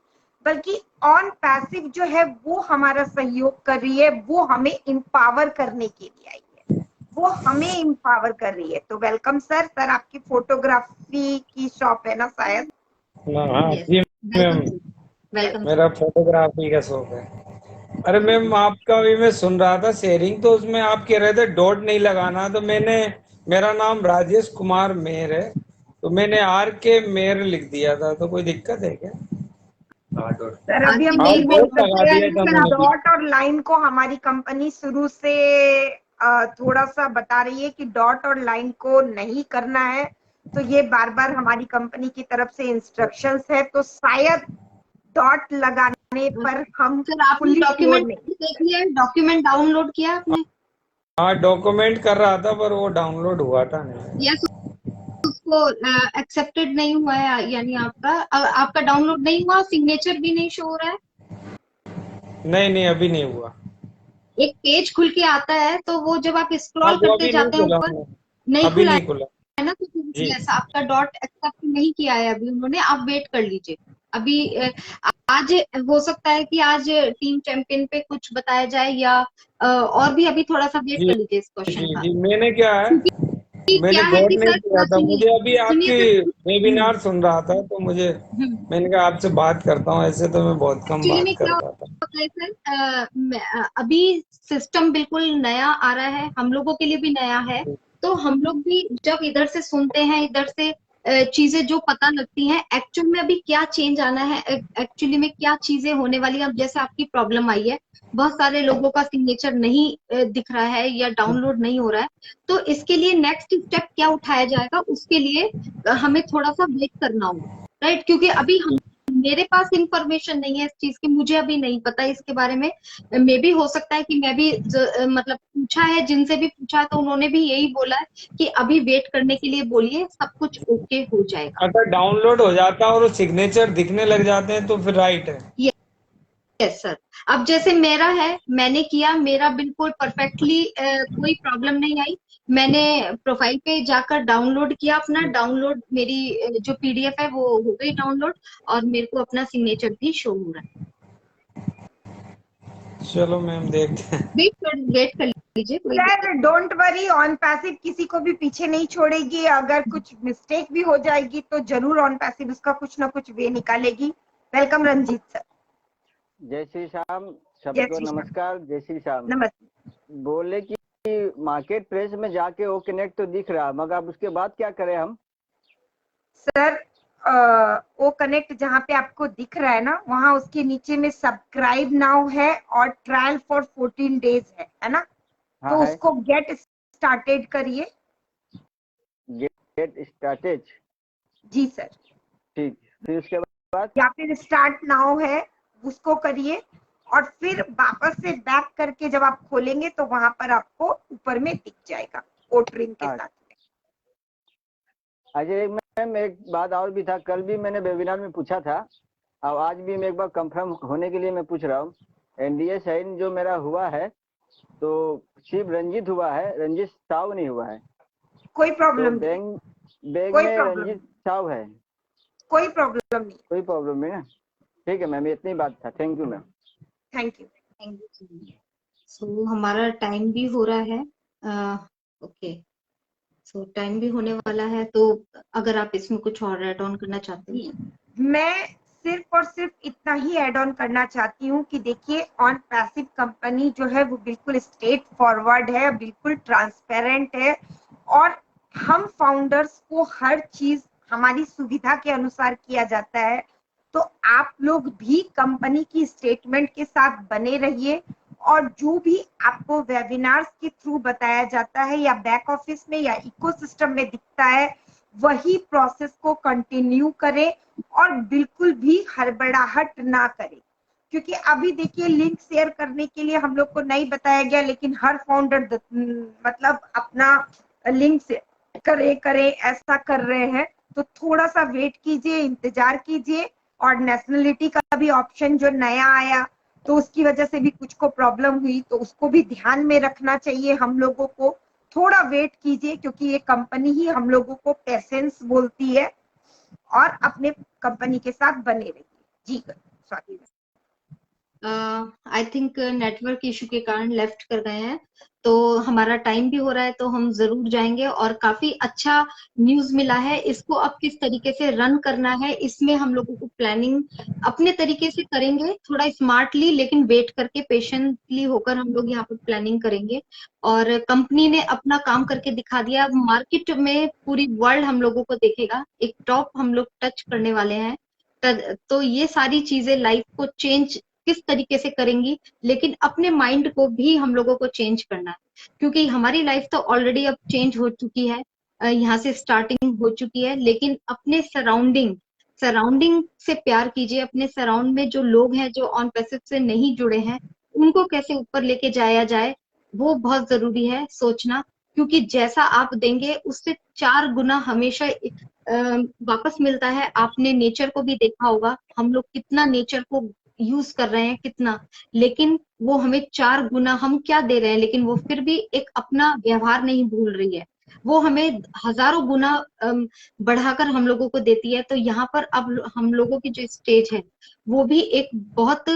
D: बल्कि ऑन पैसिव जो है वो हमारा सहयोग कर रही है, वो हमें एम्पावर करने के लिए आई है, वो हमें एम्पावर कर रही है। तो वेलकम सर। सर आपकी फोटोग्राफी की शॉप है ना शायद?
O: हाँ जी मैम, मेरा फोटोग्राफी का शौक है। अरे मैम आपका भी मैं सुन रहा था शेयरिंग, तो उसमें आप कह रहे थे डॉट नहीं लगाना, तो मेरा नाम राजेश कुमार मेहर है, तो मैंने आर के मेहर लिख दिया था, तो कोई दिक्कत है क्या?
D: सर अभी हम नहीं बोल सकते। डॉट और लाइन को हमारी कंपनी शुरू से थोड़ा सा बता रही है कि डॉट और लाइन को नहीं करना है, तो ये बार बार हमारी कंपनी की तरफ से इंस्ट्रक्शंस है। तो शायद डॉट लगाने पर हम
A: आपने डॉक्यूमेंट देख लिया, डॉक्यूमेंट डाउनलोड किया आपने?
O: हाँ डॉक्यूमेंट कर रहा था पर वो डाउनलोड हुआ था नहीं।
A: यस, उसको एक्सेप्टेड नहीं हुआ है, यानी आपका डाउनलोड नहीं हुआ, सिग्नेचर भी नहीं शो हो रहा है?
O: नहीं अभी नहीं हुआ।
A: एक पेज खुल के आता है, तो वो जब आप स्क्रॉल करते जाते हैं ऊपर, नहीं खुला है ना, तो यस आपका डॉट एक्सेप्ट नहीं किया है अभी उन्होंने। आप वेट कर लीजिए, अभी आज हो सकता है कि आज टीम चैंपियन पे कुछ बताया जाए, या और भी अभी थोड़ा सा वेट कर लीजिए इस क्वेश्चन का।
O: मैंने क्या है, मैंने गौर नहीं किया था, मुझे अभी आपकी वेबिनार सुन रहा था, तो मैंने कहा आपसे बात करता हूँ, ऐसे तो मैं बहुत कम बात करता था।
A: सर अभी सिस्टम बिल्कुल नया आ रहा है, हम लोगों के लिए भी नया है, तो हम लोग भी जब इधर से सुनते हैं, इधर से चीजें जो पता लगती हैं, एक्चुअल में अभी क्या चेंज आना है, एक्चुअली में क्या चीजें होने वाली है। अब जैसे आपकी प्रॉब्लम आई है, बहुत सारे लोगों का सिग्नेचर नहीं दिख रहा है या डाउनलोड नहीं हो रहा है, तो इसके लिए नेक्स्ट स्टेप क्या उठाया जाएगा, उसके लिए हमें थोड़ा सा वेट करना होगा, राइट? क्योंकि अभी मेरे पास इंफॉर्मेशन नहीं है इस चीज की, मुझे अभी नहीं पता इसके बारे में। मे भी हो सकता है कि मैं भी मतलब पूछा है, जिनसे भी पूछा है तो उन्होंने भी यही बोला है कि अभी वेट करने के लिए बोलिए, सब कुछ ओके हो जाएगा।
O: अगर डाउनलोड हो जाता है और सिग्नेचर दिखने लग जाते हैं तो फिर राइट है।
A: यस सर, अब जैसे मेरा है, मैंने किया, मेरा बिल्कुल परफेक्टली कोई प्रॉब्लम नहीं आई। मैंने प्रोफाइल पे जाकर डाउनलोड किया, अपना डाउनलोड, मेरी जो पीडीएफ है वो हो गई डाउनलोड, और मेरे को अपना सिग्नेचर भी शो हो रहा है।
O: चलो मैम देखते हैं।
A: वेट कर लीजिए, कोई
D: sir don't worry, on passive किसी को भी पीछे नहीं छोड़ेगी। अगर कुछ मिस्टेक भी हो जाएगी तो जरूर ऑन पैसिव उसका कुछ ना कुछ वे निकालेगी। Welcome Ranjeet sir.
P: जय श्री श्याम,
D: जय
P: सबको
D: श्री श्याम।
P: नमस्कार। जय श्री श्याम।
D: नमस्ते।
P: बोले कि मार्केट प्लेस में जाके वो कनेक्ट तो दिख रहा, मगर अब उसके बाद क्या करें हम?
D: सर वो कनेक्ट जहाँ पे आपको दिख रहा है ना, वहाँ उसके नीचे में सब्सक्राइब नाउ है और ट्रायल फॉर 14 डेज है ना?
P: हाँ
D: तो
P: है।
D: उसको गेट स्टार्टेड करिए।
P: Get started.
D: जी सर।
P: ठीक, फिर उसके बाद
D: या फिर स्टार्ट नाउ है, उसको करिए और फिर वापस से बैक करके जब आप खोलेंगे तो वहां पर आपको ऊपर में दिख जाएगा ओटरिंग के साथ।
P: अजय मैम एक बात और भी था, कल भी मैंने वेबिनार में पूछा था और आज भी मैं एक बार कंफर्म होने के लिए मैं पूछ रहा हूँ। एनडीए साइन जो मेरा हुआ है तो सिर्फ रंजीत हुआ है, रंजीत साव नहीं हुआ है।
D: कोई प्रॉब्लम
P: तो
D: नहीं,
P: बैंक
D: कोई
P: में
D: प्रॉब्लम
P: रंजीत साव है।
D: कोई प्रॉब्लम नहीं।
P: कोई प्रॉब्लम नहीं ना? ठीक है मैम, इतनी बात था। Thank you ma'am.
D: Thank you.
A: So हमारा टाइम भी हो रहा है। ओके, सो टाइम भी होने वाला है, तो अगर आप इसमें कुछ और ऐड ऑन करना चाहते हैं।
D: मैं सिर्फ और सिर्फ इतना ही ऐड ऑन करना चाहती हूँ कि देखिए ऑन पैसिव कंपनी जो है वो बिल्कुल स्ट्रेट फॉरवर्ड है, बिल्कुल ट्रांसपेरेंट है और हम फाउंडर्स को हर चीज हमारी सुविधा के अनुसार किया जाता है। तो आप लोग भी कंपनी की स्टेटमेंट के साथ बने रहिए और जो भी आपको वेबिनार्स के थ्रू बताया जाता है या बैक ऑफिस में या इकोसिस्टम में दिखता है, वही प्रोसेस को कंटिन्यू करें और बिल्कुल भी हड़बड़ाहट ना करें। क्योंकि अभी देखिए लिंक शेयर करने के लिए हम लोग को नहीं बताया गया, लेकिन हर फाउंडर मतलब अपना लिंक शेयर करे ऐसा कर रहे हैं। तो थोड़ा सा वेट कीजिए, इंतजार कीजिए। और नेशनलिटी का भी ऑप्शन जो नया आया तो उसकी वजह से भी कुछ को प्रॉब्लम हुई, तो उसको भी ध्यान में रखना चाहिए हम लोगों को। थोड़ा वेट कीजिए क्योंकि ये कंपनी ही हम लोगों को पेशेंस बोलती है और अपने कंपनी के साथ बने रहिए। जी Swati.
A: I think network issue के कारण लेफ्ट कर गए हैं, तो हमारा टाइम भी हो रहा है, तो हम जरूर जाएंगे। और काफी अच्छा न्यूज मिला है, इसको अब किस तरीके से रन करना है इसमें हम लोगों को प्लानिंग अपने तरीके से करेंगे, थोड़ा स्मार्टली, लेकिन वेट करके पेशेंटली होकर हम लोग यहाँ पर प्लानिंग करेंगे। और कंपनी ने अपना काम करके दिखा दिया, मार्केट में पूरी वर्ल्ड हम लोगों को देखेगा, एक टॉप हम लोग टच करने वाले हैं। तो ये सारी चीजें लाइफ को चेंज किस तरीके से करेंगी, लेकिन अपने माइंड को भी हम लोगों को चेंज करना है, क्योंकि हमारी लाइफ तो ऑलरेडी अब चेंज हो चुकी है, यहाँ से स्टार्टिंग हो चुकी है। लेकिन अपने सराउंडिंग से प्यार कीजिए। अपने सराउंड में जो लोग हैं जो ऑन पैसिव से नहीं जुड़े हैं, उनको कैसे ऊपर लेके जाया जाए, वो बहुत जरूरी है सोचना। क्योंकि जैसा आप देंगे उससे 4 गुना हमेशा वापस मिलता है। आपने नेचर को भी देखा होगा, हम लोग कितना नेचर को यूज कर रहे हैं कितना, लेकिन वो हमें 4 गुना हम क्या दे रहे हैं, लेकिन वो फिर भी एक अपना व्यवहार नहीं भूल रही है, वो हमें हजारों गुना बढ़ाकर हम लोगों को देती है। तो यहाँ पर अब हम लोगों की जो स्टेज है वो भी एक बहुत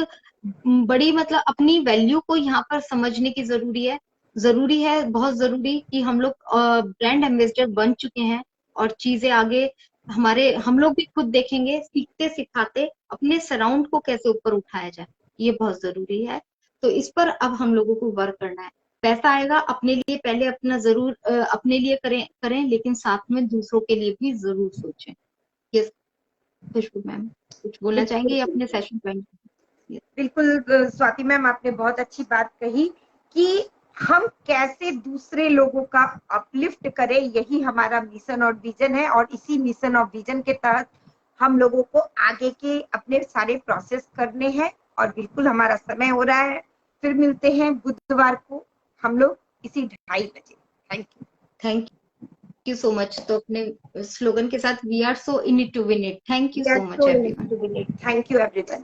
A: बड़ी, मतलब अपनी वैल्यू को यहाँ पर समझने की जरूरी है बहुत जरूरी कि हम लोग ब्रांड एम्बेसडर बन चुके हैं और चीजें आगे हम लोग भी खुद देखेंगे, सीखते सिखाते अपने सराउंड को कैसे ऊपर उठाया जाए, ये बहुत जरूरी है। तो इस पर अब हम लोगों को वर्क करना है। पैसा आएगा अपने लिए, पहले अपना जरूर अपने लिए करें, लेकिन साथ में दूसरों के लिए भी जरूर सोचें। यस खुशबू मैम कुछ बोलना चाहेंगे अपने सेशन पॉइंट?
D: बिल्कुल स्वाति मैम, आपने बहुत अच्छी बात कही कि हम कैसे दूसरे लोगों का अपलिफ्ट करें, यही हमारा मिशन और विजन है। और इसी मिशन और विजन के तहत हम लोगों को आगे के अपने सारे प्रोसेस करने हैं। और बिल्कुल हमारा समय हो रहा है, फिर मिलते हैं बुधवार को हम लोग इसी 2:30 बजे।
A: Thank you so much. तो अपने स्लोगन के साथ we are so in it to win it. Thank you so much everyone.
D: Thank you everyone.